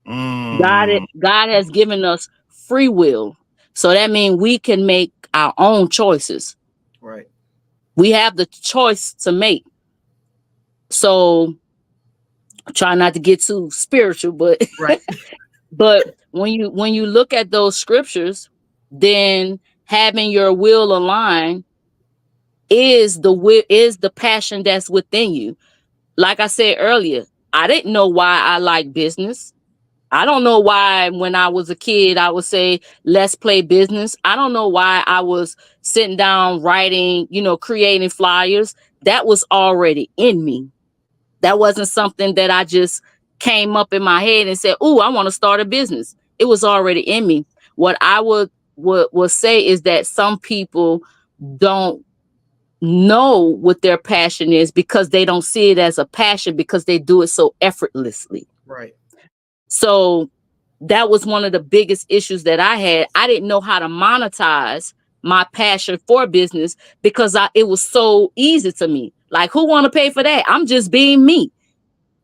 mm, God has given us free will. So that means we can make our own choices. Right. We have the choice to make. So try not to get too spiritual, but Right. but when you look at those scriptures, then having your will aligned is the passion that's within you. Like I said earlier, I didn't know why I like business. I don't know why when I was a kid I would say let's play business. I don't know why I was sitting down writing, creating flyers. That was already in me. That wasn't something that I just came up in my head and said, "Ooh, I want to start a business." It was already in me. What I would say is that some people don't know what their passion is because they don't see it as a passion because they do it so effortlessly. Right. So that was one of the biggest issues that I had. I didn't know how to monetize my passion for business because it was so easy to me. Like, who want to pay for that? I'm just being me.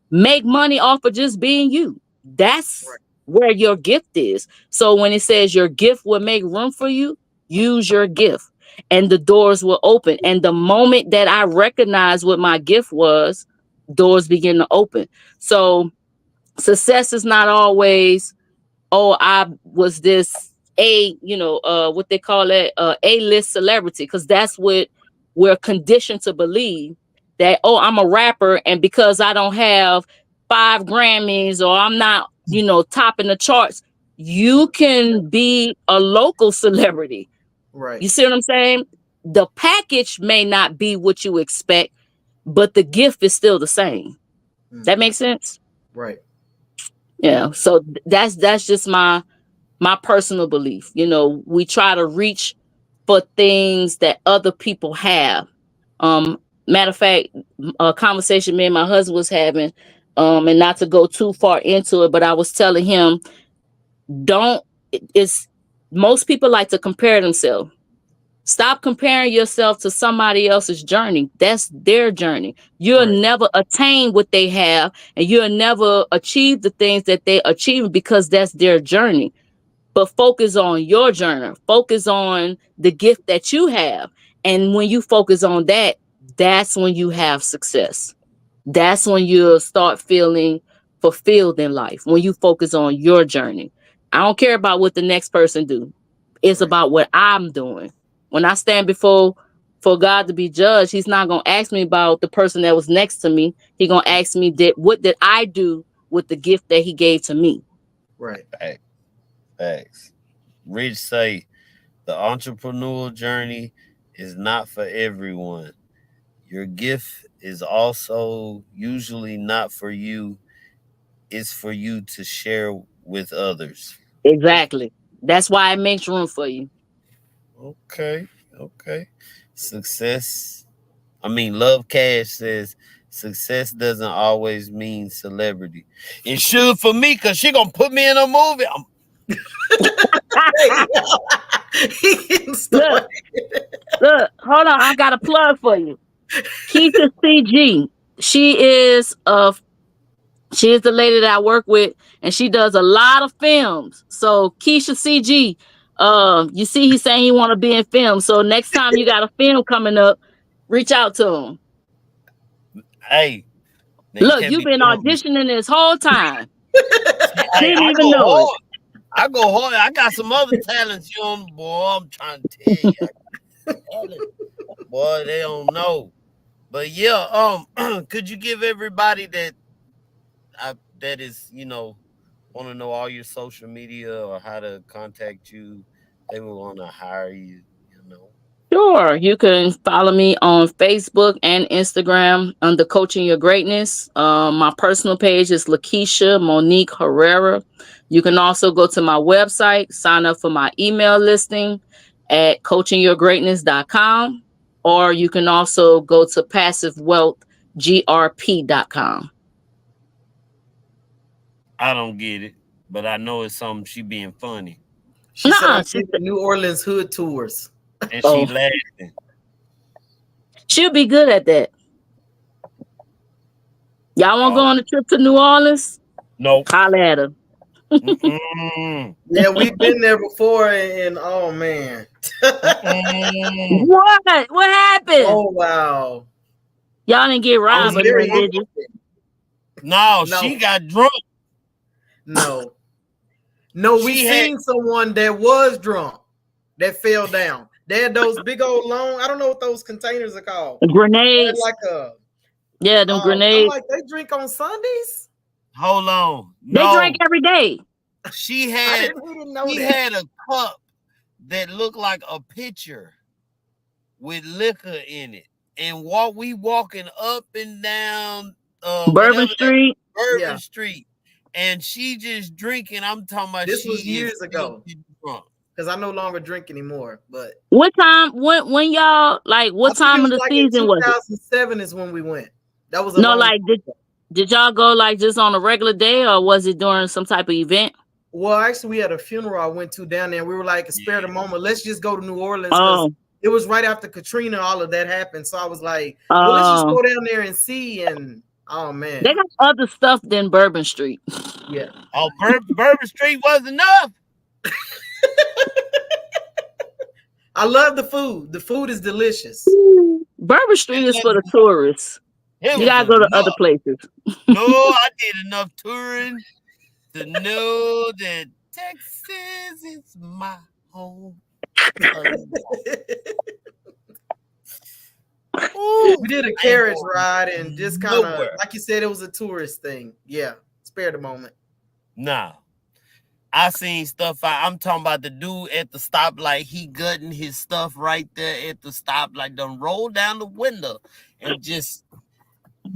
Make money off of just being you. That's Right. where your gift is. So when it says your gift will make room for you, use your gift and the doors will open. And the moment that I recognized what my gift was, doors begin to open. So success is not always, oh, I was this what they call it, A-list celebrity, because that's what we're conditioned to believe, that, oh, I'm a rapper, and because I don't have 5 Grammys or I'm not, topping the charts, you can be a local celebrity. Right. You see what I'm saying? The package may not be what you expect, but the gift is still the same. That Mhm. makes sense? Right. Yeah. So that's just my personal belief. We try to reach for things that other people have. Matter of fact, a conversation me and my husband was having, and not to go too far into it, but I was telling him, don't it's Most people like to compare themselves. Stop comparing yourself to somebody else's journey. That's their journey. You'll Right. never attain what they have, and you'll never achieve the things that they achieve because that's their journey. But focus on your journey. Focus on the gift that you have. And when you focus on that, that's when you have success. That's when you'll start feeling fulfilled in life. When you focus on your journey. I don't care about what the next person do. It's Right. about what I'm doing. When I stand before for God to be judged, he's not gonna ask me about the person that was next to me. He's gonna ask me what did I do with the gift that he gave to me. Right. Facts. Facts. Rich say the entrepreneurial journey is not for everyone. Your gift is also usually not for you. It's for you to share with others. Exactly. That's why it makes room for you. Okay. Okay. Success. I mean, Love Cash says success doesn't always mean celebrity. It should for me because she gonna put me in a movie. Hey, he getting Look, started. hold on. I got a plug for you. Keisha CG. She is she is the lady that I work with, and she does a lot of films. So Keisha CG, you see, he's saying he want to be in film. So next time you got a film coming up, reach out to him. Hey, now you Look, can't you've be been doing me. auditioning this whole time. Hey, Didn't I even go know it. hard. I go hard. I got some other talents, you know, boy. I'm trying to tell you, I got talent. Boy, they don't know. But yeah, could you give everybody that is, want to know all your social media or how to contact you? They will want to hire you, you know. Sure. You can follow me on Facebook and Instagram under Coaching Your Greatness. My personal page is Lakisha Monique Herrera. You can also go to my website, sign up for my email listing at coachingyourgreatness.com, or you can also go to passivewealthgrp.com. I don't get it, but I know it's something she being funny She said Nuh-uh. I'm giving New Orleans hood tours. and she Oh, laughing. she'll be good at that. Y'all want to go Oh on a trip to New Orleans? nope. Holla at her. Mm-mm. Yeah, we've been there before, and oh man. Mm-mm. What? What happened? Oh wow. Y'all didn't get I was robbed or very nothing, did you? interested. No, she No, got drunk. no, no. We She had seen someone that was drunk that fell down. They had those big old long. I don't know what those containers are called. They had Grenades. like a. Yeah, them I'm grenades. like, they drink on Sundays. hold on. They drink No, every day. she I had didn't. We didn't know she that. had a cup that looked like a pitcher with liquor in it. And while we walking up and down Bourbon whatever that Street. Bourbon Yeah, Street, and she just drinking. I'm talking about this was she is years ago filthy drunk. because I no longer drink anymore. But What time? When y'all like? I What think it time of was the like in season was it? 2007 is when we went. That was a No, long like time ago. did y'all go like just on a regular day or was it during some type of event? Well, actually, we had a funeral I went to down there. We were like, spare the Yeah. moment. Let's just go to New Orleans because Oh, it was right after Katrina. All of that happened. So I was like, well, let's just oh, go down there and see. And oh they man, got other stuff than Bourbon Street. yeah. Oh, Bourbon Street wasn't enough. I love the food. The food is delicious. Bourbon It Street is for the wasn't enough. tourists. It You was gotta go to other enough. places. No, I did enough touring to know that Texas is my home. Ooh, We did a I ain't carriage going ride and just kind of, nowhere. like you said, it was a tourist thing. Yeah, spare the moment. Nah. I seen stuff. I'm talking about the dude at the stoplight. He gutting his stuff right there at the stoplight. Done roll down the window and just.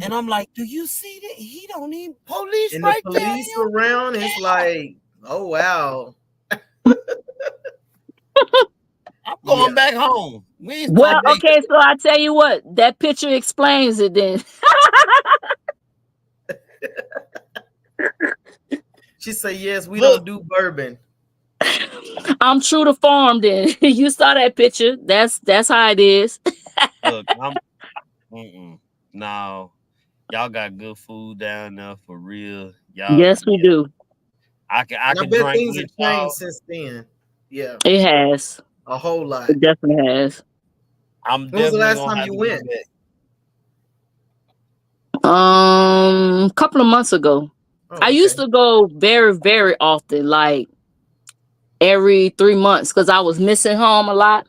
And I'm like, do you see that? He don't need police And the right there. police around, it's like, oh wow, I'm yeah. going back home. We ain't Well, supposed to be. okay, so I tell you what, that picture explains it then. She said, yes, we Look, don't do bourbon. I'm true to form. Then you saw that picture. That's how it is. Look, no, y'all got good food down there for real. Y'all, Yes, we yeah, do. I And I can bet drink things have with changed y'all. since then. Yeah, It has. a whole lot. It definitely has. I'm When was the definitely last gonna time have you to get went? back. Couple of months ago. I Oh, used okay. to go very, very often, like every 3 months, because I was missing home a lot.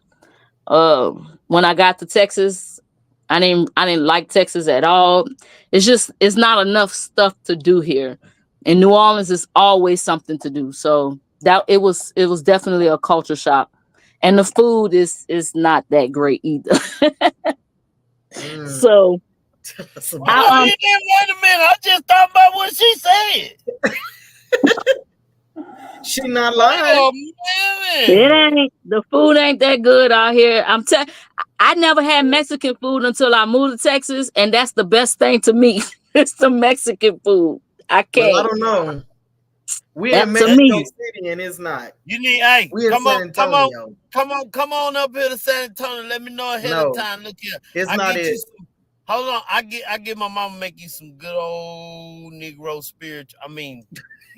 When I got to Texas, I didn't like Texas at all. It's not enough stuff to do here. In New Orleans is always something to do. So that it was definitely a culture shock. And the food is not that great either. Mm. So That's a I Hold on, bummer. you didn't wait a minute. I just thought about what she said. She not Wait lying. a it minute. ain't the food ain't that good out here. I never had Mexican food until I moved to Texas, and that's the best thing to me. It's the Mexican food. I Well, I can't. don't know. We in That to That Mexico me. City and it's not. you need. Hey, We in San Antonio. come on up here to San Antonio. Let me know ahead of No, time. Look here, it's I not get you it. some. Hold on, I get my mama make you some good old Negro spiritual. I mean,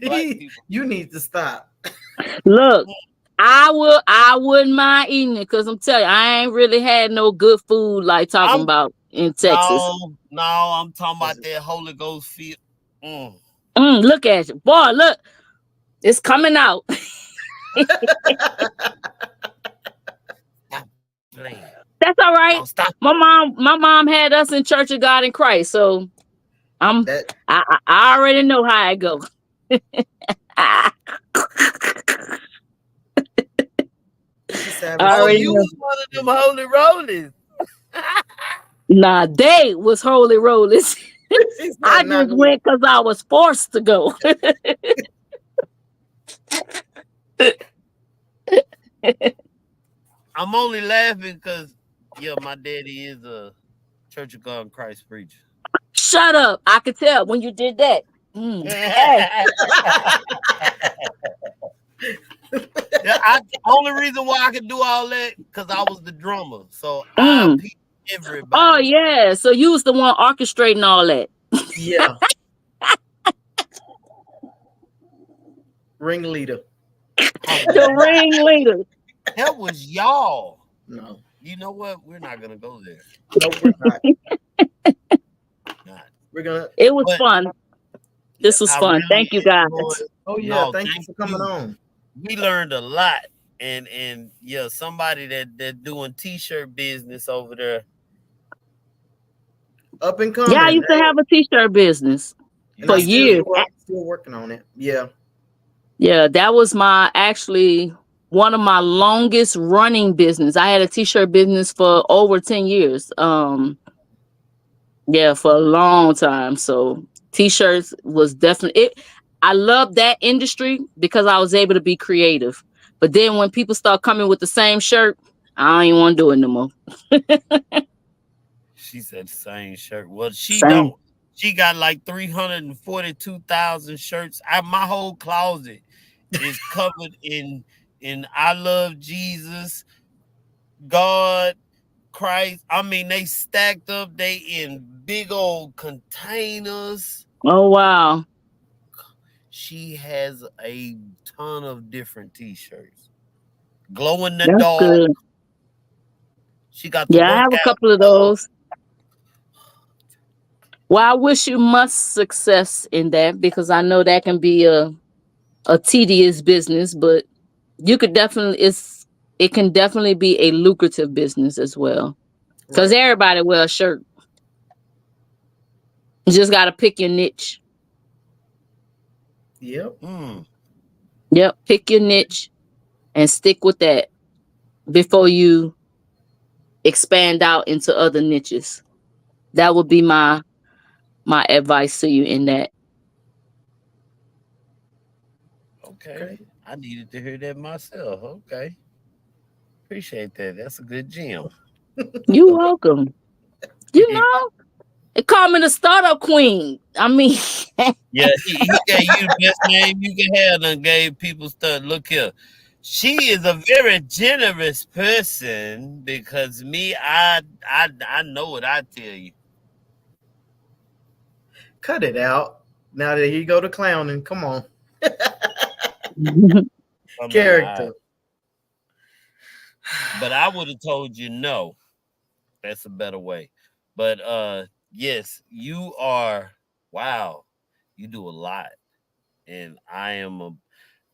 black people. You need to stop. Look, I wouldn't mind eating it because I'm telling you, I ain't really had no good food like talking I'm about in Texas. no, I'm talking That's about that Holy Ghost feel. Mm. Look at you, boy. Look, it's coming out. Stop playing. That's all No, right. stop. My mom had us in Church of God in Christ, so I'm that I already know how it go. I you just having Oh, already you seasoning. know. was one of them holy rollers. Nah, they was holy rollers. She I said not just me. went because I was forced to go. I'm only laughing because, yeah, my daddy is a Church of God in Christ preacher. Shut up! I could tell when you did that. Hey, Yeah, only reason why I could do all that because I was the drummer, so I mm. appease Oh everybody. yeah. So you was the one orchestrating all that. Yeah, ringleader. That was The ringleader. that was y'all. No, You know what? We're not gonna go there. nope, we're not. Not. We're gonna. It was But fun. yeah, This was I fun. really Thank you guys. enjoyed. Oh yeah, No, thank you thank for coming you. on. We learned a lot, and yeah, somebody that doing t-shirt business over there. Up and Yeah, I coming. used to Hey, have a t-shirt business and You for I did. years. still working on it. Yeah. Yeah, that was my actually one of my longest running business. I had a t-shirt business for over 10 years. Yeah, for a long time. So t-shirts was definitely it. I love that industry because I was able to be creative. But then when people start coming with the same shirt, I don't even want to do it no more. She said the same shirt. Well, she Same. don't. She got like 342,000 shirts. My whole closet is covered in I love Jesus, God, Christ. I mean, they stacked up. They in big old containers. Oh wow. She has a ton of different t-shirts. Glow in the That's dark. good. She got the Yeah, I have a workout couple of clothes. those. Well, I wish you much success in that because I know that can be a tedious business, but you could definitely it can definitely be a lucrative business as well. Because Right. everybody wear a shirt. You just gotta pick your niche. Yep. Hmm. Yep, pick your niche and stick with that before you expand out into other niches. That would be my advice to you in that. Okay. Okay. I needed to hear that myself. Okay. Appreciate that. That's a good gem. You welcome. You know, they call me the startup queen. I mean, Yeah, he gave you the best name you can have and gave people stuff. Look here. She is a very generous person because me, I know what I tell you. Cut it out. Now that you go to clowning, come on. I'm not, Character. but I would have told you no. That's a better way. But yes, you are. Wow, you do a lot, and I'm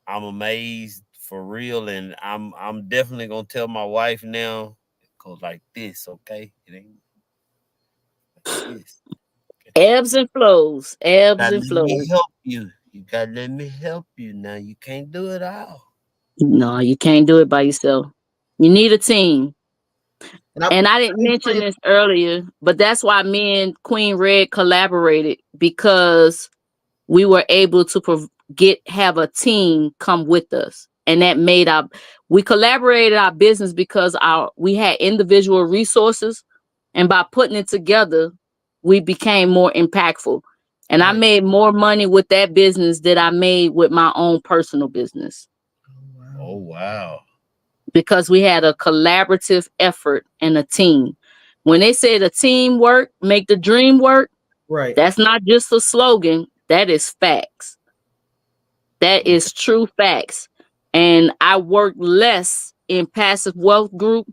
amazed for real, and I'm definitely gonna tell my wife now. It goes like this, okay? It ain't like this. Ebbs and flows, ebbs Gotta and let me flows. help you. You gotta let me help you. Now you can't do it all. No, you can't do it by yourself. You need a team. And I've And I didn't been mention praying. this earlier, but that's why me and Queen Red collaborated because we were able to have a team come with us, and that made our we collaborated our business because our we had individual resources, and by putting it together, we became more impactful. And I Right. made more money with that business than I made with my own personal business Oh, Oh wow. wow. because we had a collaborative effort and a team. When they say the team work, make the dream work, Right. that's not just a slogan, that is facts. That Okay. is true facts. And I work less in passive wealth group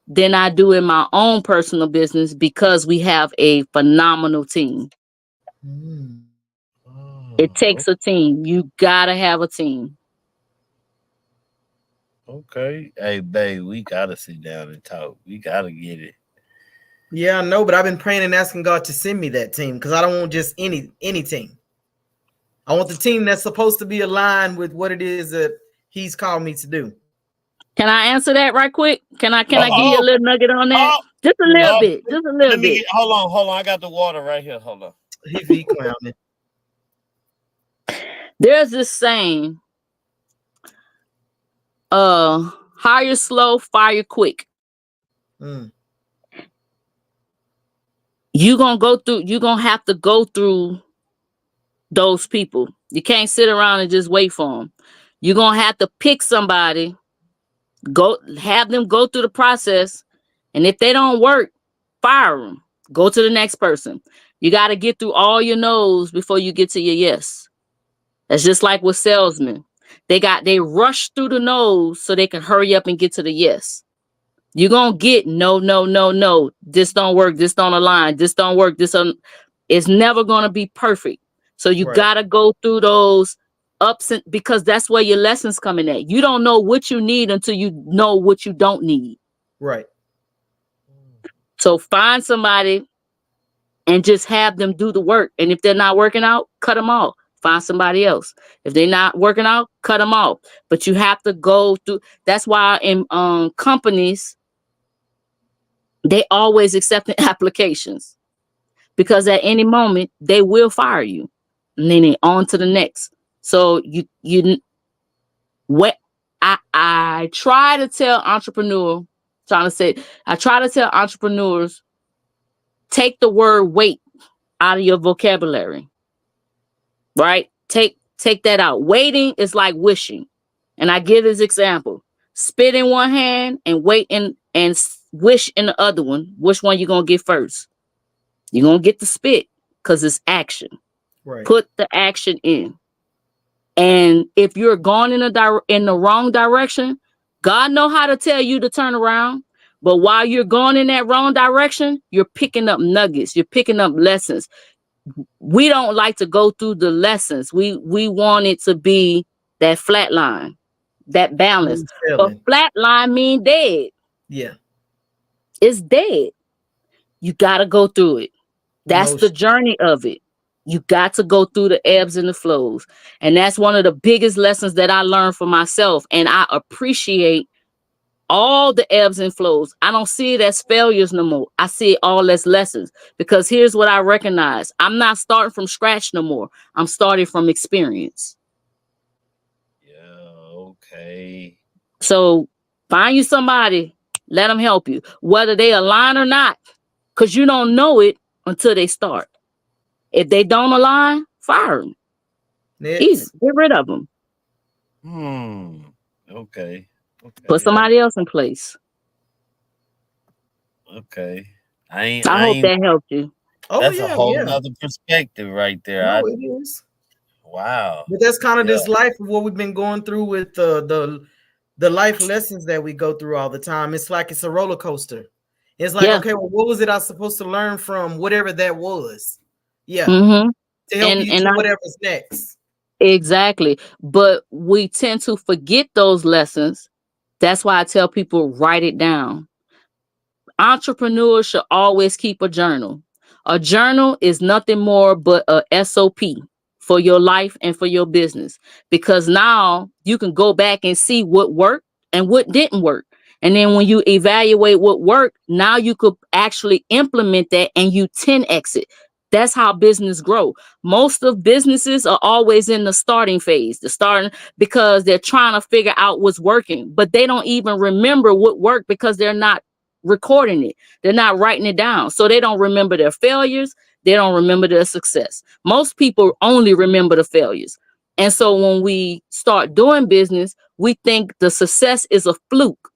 than I do in my own personal business because we have a phenomenal team. Mm. It Oh, takes a team. You gotta have a team. okay. Hey, babe, we gotta sit down and talk. We gotta get it. Yeah, I know, but I've been praying and asking God to send me that team because I don't want just any team. I want the team that's supposed to be aligned with what it is that He's called me to do. Can I answer that right quick? Can I give you a Oh, little nugget on that? oh, Just a Yeah, little oh, bit. Just a little let me bit. get. Hold on. I got the water right here. Hold on. he clowning. There's this saying, hire slow, fire quick. Mm. You're gonna have to go through those people. You can't sit around and just wait for them. You're gonna have to pick somebody, go have them go through the process, and if they don't work, fire them. Go to the next person. You got to get through all your no's before you get to your yes. That's just like with salesmen. They rush through the no's so they can hurry up and get to the yes. You're gonna get no, no, no, no. This don't work, this don't align, this don't work, it's never gonna be perfect. So you Right. gotta go through those ups and because that's where your lessons coming at. You don't know what you need until you know what you don't need. Right. So find somebody and just have them do the work. And if they're not working out, cut them off. Find somebody else. If they're not working out, cut them off. But you have to go through. That's why in companies they always accepting applications because at any moment they will fire you, and then they on to the next. So what I try to tell I try to tell entrepreneurs, take the word wait out of your vocabulary, right? Take that out. Waiting is like wishing. And I give this example. Spit in one hand and wait and wish in the other one. Which one you gonna get first? You're gonna get the spit because it's action. Right. Put the action in. And if you're going in the wrong direction, God know how to tell you to turn around. But while you're going in that wrong direction, you're picking up nuggets. You're picking up lessons. We don't like to go through the lessons. We want it to be that flat line, that balance. Smooth But sailing. flat line mean dead. Yeah. It's dead. You gotta go through it. That's the Motion. journey of it. You got to go through the ebbs and the flows. And that's one of the biggest lessons that I learned for myself. And I appreciate all the ebbs and flows. I don't see it as failures no more. I see it all as lessons because here's what I recognize. I'm not starting from scratch no more. I'm starting from experience. Yeah. Okay. So find you somebody, let them help you, whether they align or not, because you don't know it until they start. If they don't align, fire them. Easy. Next. Get rid of them. Hmm. Okay. Put Okay. somebody else in place. Okay. I I hope ain't that helped you. Oh That's a yeah, whole yeah. nother perspective right there. No, it is. Wow. But that's kind of Yeah. this life of what we've been going through with the life lessons that we go through all the time. It's like it's a roller coaster. It's like, Yeah. okay, well, what was it I was supposed to learn from whatever that was? Yeah, Mm-hmm. to help you And to I whatever's next. exactly. But we tend to forget those lessons. That's why I tell people write it down. Entrepreneurs should always keep a journal. A journal is nothing more but a SOP for your life and for your business, because now you can go back and see what worked and what didn't work. And then when you evaluate what worked, now you could actually implement that and you 10x it. That's how business grow. Most of businesses are always in the starting phase, the starting, because they're trying to figure out what's working, but they don't even remember what worked because they're not recording it. They're not writing it down. So they don't remember their failures. They don't remember their success. Most people only remember the failures. And so when we start doing business, we think the success is a fluke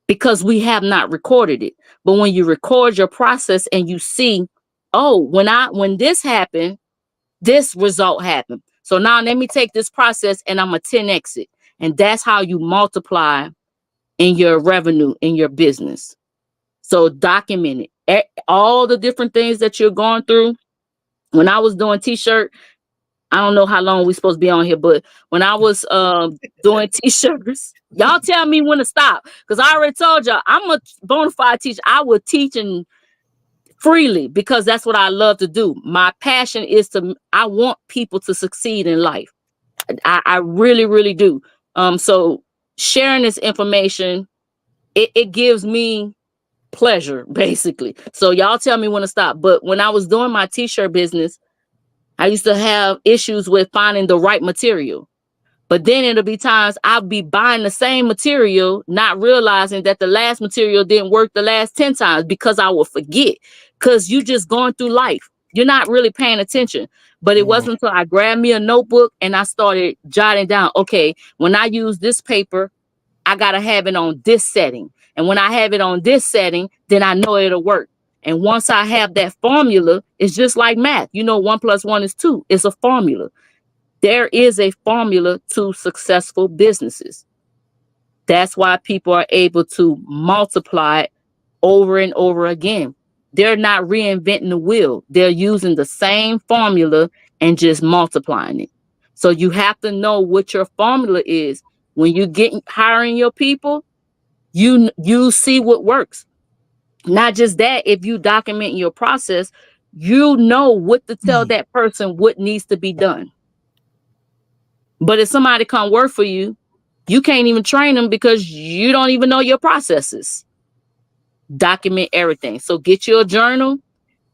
because we have not recorded it. But when you record your process and you see, oh, when this happened, this result happened. So now let me take this process and I'm a 10x it. And that's how you multiply in your revenue in your business. So document it. All the different things that you're going through. When I was doing t-shirt, I don't know how long we supposed to be on here, but when I was doing t-shirts, y'all tell me when to stop. Because I already told y'all I'm a bona fide teacher. I will teach and freely because that's what I love to do. My passion is I want people to succeed in life. I really, really do. So sharing this information, it gives me pleasure, basically. So y'all tell me when to stop. But when I was doing my t-shirt business, I used to have issues with finding the right material. But then it'll be times I'll be buying the same material, not realizing that the last material didn't work the last 10 times because I will forget. Because you just going through life. You're not really paying attention. But it Mm. wasn't until I grabbed me a notebook and I started jotting down, okay, when I use this paper, I gotta have it on this setting. And when I have it on this setting, then I know it'll work. And once I have that formula, it's just like math. You know, 1 + 1 is 2. It's a formula. There is a formula to successful businesses. That's why people are able to multiply it over and over again. They're not reinventing the wheel. They're using the same formula and just multiplying it. So you have to know what your formula is. When you get hiring your people, you see what works. Not just that, if you document your process, you know what to tell that person what needs to be done. But if somebody come work for you, you can't even train them because you don't even know your processes. Document everything. So get you a journal,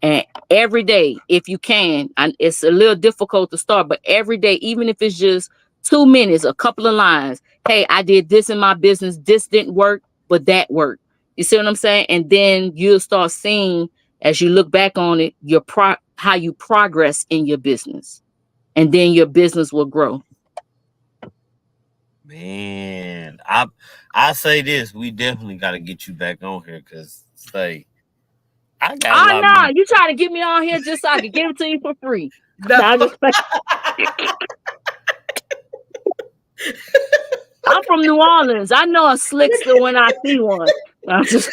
and every day, if you can, and it's a little difficult to start, but every day, even if it's just 2 minutes, a couple of lines. Hey, I did this in my business. This didn't work, but that worked. You see what I'm saying? And then you'll start seeing as you look back on it, how you progress in your business. And then your business will grow. Man, I say this, we definitely got to get you back on here because say I got a Oh lot no, more. you try to get me on here just so I can give it to you for free. No. No, I'm just I'm from New Orleans. I know a slickster when I see one. I'm just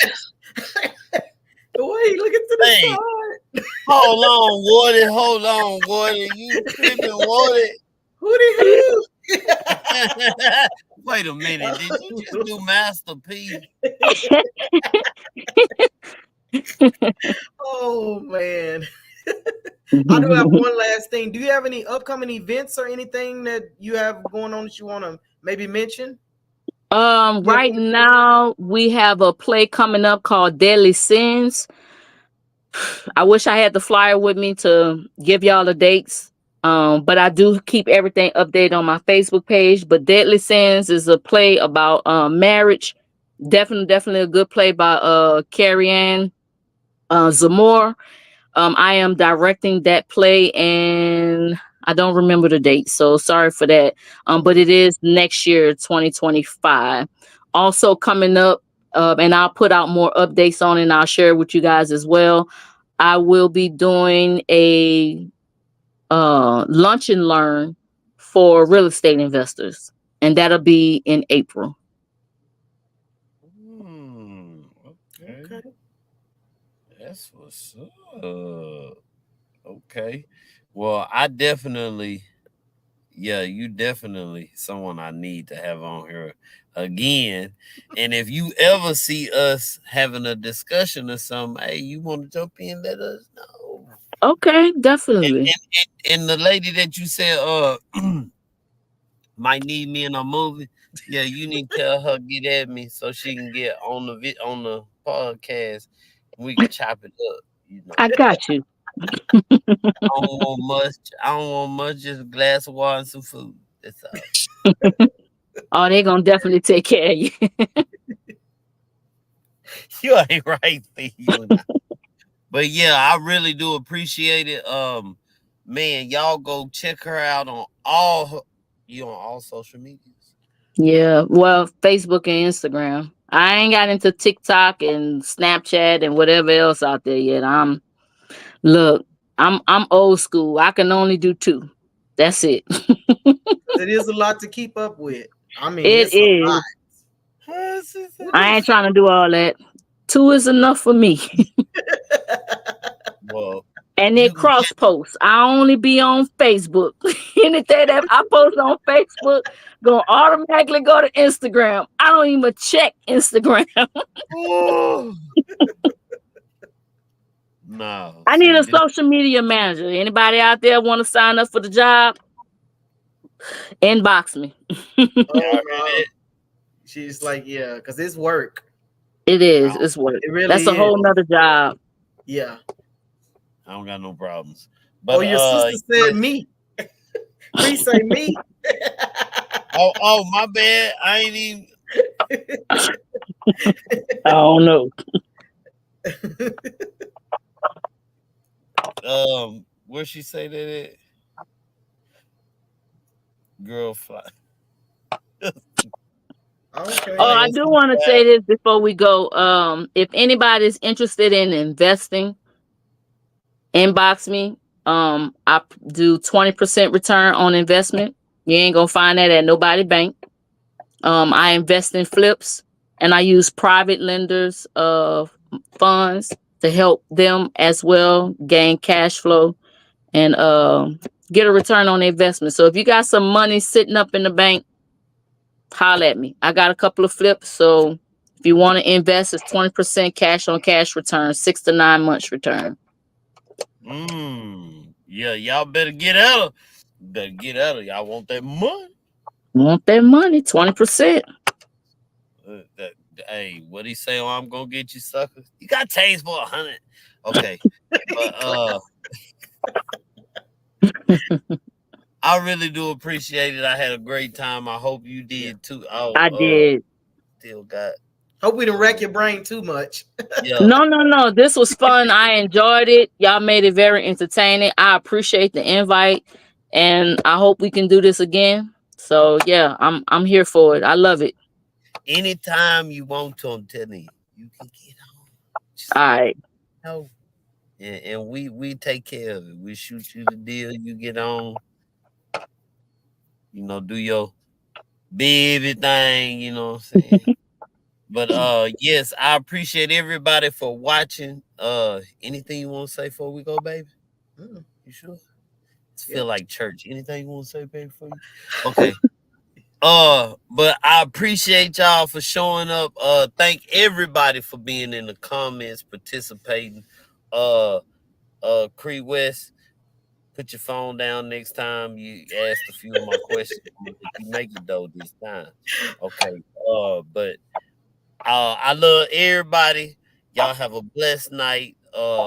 Wait, look into the Hey, side. hold on, Woody. Hold on, Woody. You tripping, Woody? Hootie hoo. Wait a minute. Did you just do Masterpiece? Oh man. I do have one last thing. Do you have any upcoming events or anything that you have going on that you want to maybe mention? You have Right any- now we have a play coming up called Deadly Sins. I wish I had the flyer with me to give y'all the dates. But I do keep everything updated on my Facebook page. But Deadly Sins is a play about marriage. Definitely a good play by Carrie Ann Zamora. I am directing that play, and I don't remember the date, so sorry for that. But it is next year, 2025. Also coming up, and I'll put out more updates on it and I'll share it with you guys as well. I will be doing a lunch and learn for real estate investors, and that'll be in April. Okay. Okay. That's what's up. Okay. Well, I definitely, yeah, you definitely someone I need to have on here again. And if you ever see us having a discussion or something, hey, you want to jump in, let us know. Okay, And, definitely. and the lady that you said might need me in a movie, yeah, you need to tell her get at me so she can get on on the podcast. We can chop it up. You know, I got you. I don't want much. I don't want much. Just a glass of water and some food. That's all. Oh, they're gonna definitely take care of you. You ain't right, Steve. You not. But yeah, I really do appreciate it. Man, y'all go check her out on you on all social medias. Yeah, well, Facebook and Instagram. I ain't got into TikTok and Snapchat and whatever else out there yet. Look, I'm old school. I can only do two. That's it. It is a lot to keep up with. I mean, It it's a is. I ain't trying to do all that. Two is enough for me. Well, And you it can cross posts. I only be on Facebook. Anything that I post on Facebook gonna automatically go to Instagram. I don't even check Instagram. oh, no. I need See a this. social media manager. Anybody out there want to sign up for the job? Inbox me. Oh Y'all hear no. that? She's like, yeah, because it's work. It is. It's work. It That's a really is. whole nother job. Yeah. I don't got no problems. Oh, But your sister yeah. said me. Please say me. Oh, my bad. I ain't even. I don't know. Where she say that at? Girl fly. Okay. Oh, I Last do want to say time. this before we go. If anybody's interested in investing, inbox me. I do 20% return on investment. You ain't gonna find that at nobody bank. I invest in flips and I use private lenders of funds to help them as well gain cash flow and get a return on the investment. So if you got some money sitting up in the bank, holler at me. I got a couple of flips. So if you want to invest, it's 20% cash on cash return, 6 to 9 months return. Yeah, y'all better get at her. Better get at her. Y'all want that money? Want that money, 20%. That, hey, what he say? Oh, I'm gonna get you, sucker. You got taste for 100. Okay, but I really do appreciate it. I had a great time. I hope you Yeah. did too. I did. Still got. Hope we didn't wreck your brain too much. Yeah. No, no, no. This was fun. I enjoyed it. Y'all made it very entertaining. I appreciate the invite and I hope we can do this again. So yeah, I'm here for it. I love it. Anytime you want to, I'm telling you, you can get on. Just All right. know. And we take care of it. We shoot you the deal. You get on. Do your baby thing. You know what I'm saying. But yes, I appreciate everybody for watching. Anything you want to say before we go, baby? Mm, You sure? It's yeah. feel like church. Anything you want to say, baby, for you? Okay. But I appreciate y'all for showing up. Thank everybody for being in the comments, participating. Uh Cree West, put your phone down next time you asked a few of my questions. I'm gonna let you make it though this time. Okay. But I love everybody. Y'all have a blessed night.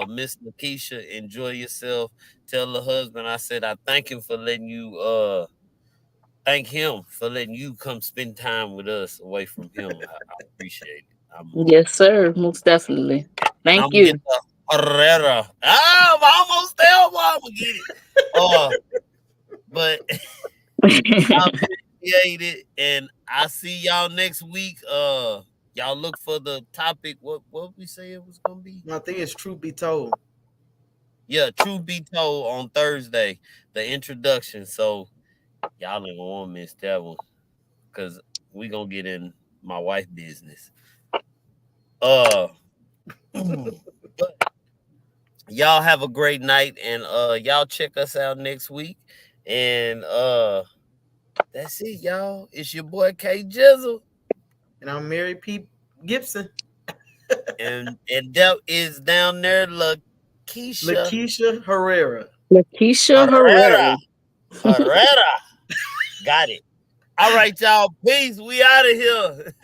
Miss Lakisha, enjoy yourself. Tell the husband I said I thank him for letting you thank him for letting you come spend time with us away from him. I appreciate it. Yes, sir. Most definitely. And Thank I'm gonna get you. the Herrera. I'm almost there, but I'm gonna get it. But I appreciate it, and I see y'all next week. Y'all look for the topic. What we say it was gonna be? I think it's truth be told. Yeah, truth be told on Thursday, the introduction. So y'all ain't gonna want to miss that one because we gonna get in my wife business. Uh, but y'all have a great night, and y'all check us out next week. And that's it, y'all. It's your boy K Jizzle. And I'm Mary P. Gibson. And that is down there, Lakisha Lakisha Herrera. Lakisha Herrera. Herrera. Herrera. Got it. All right, y'all. Peace. We out of here.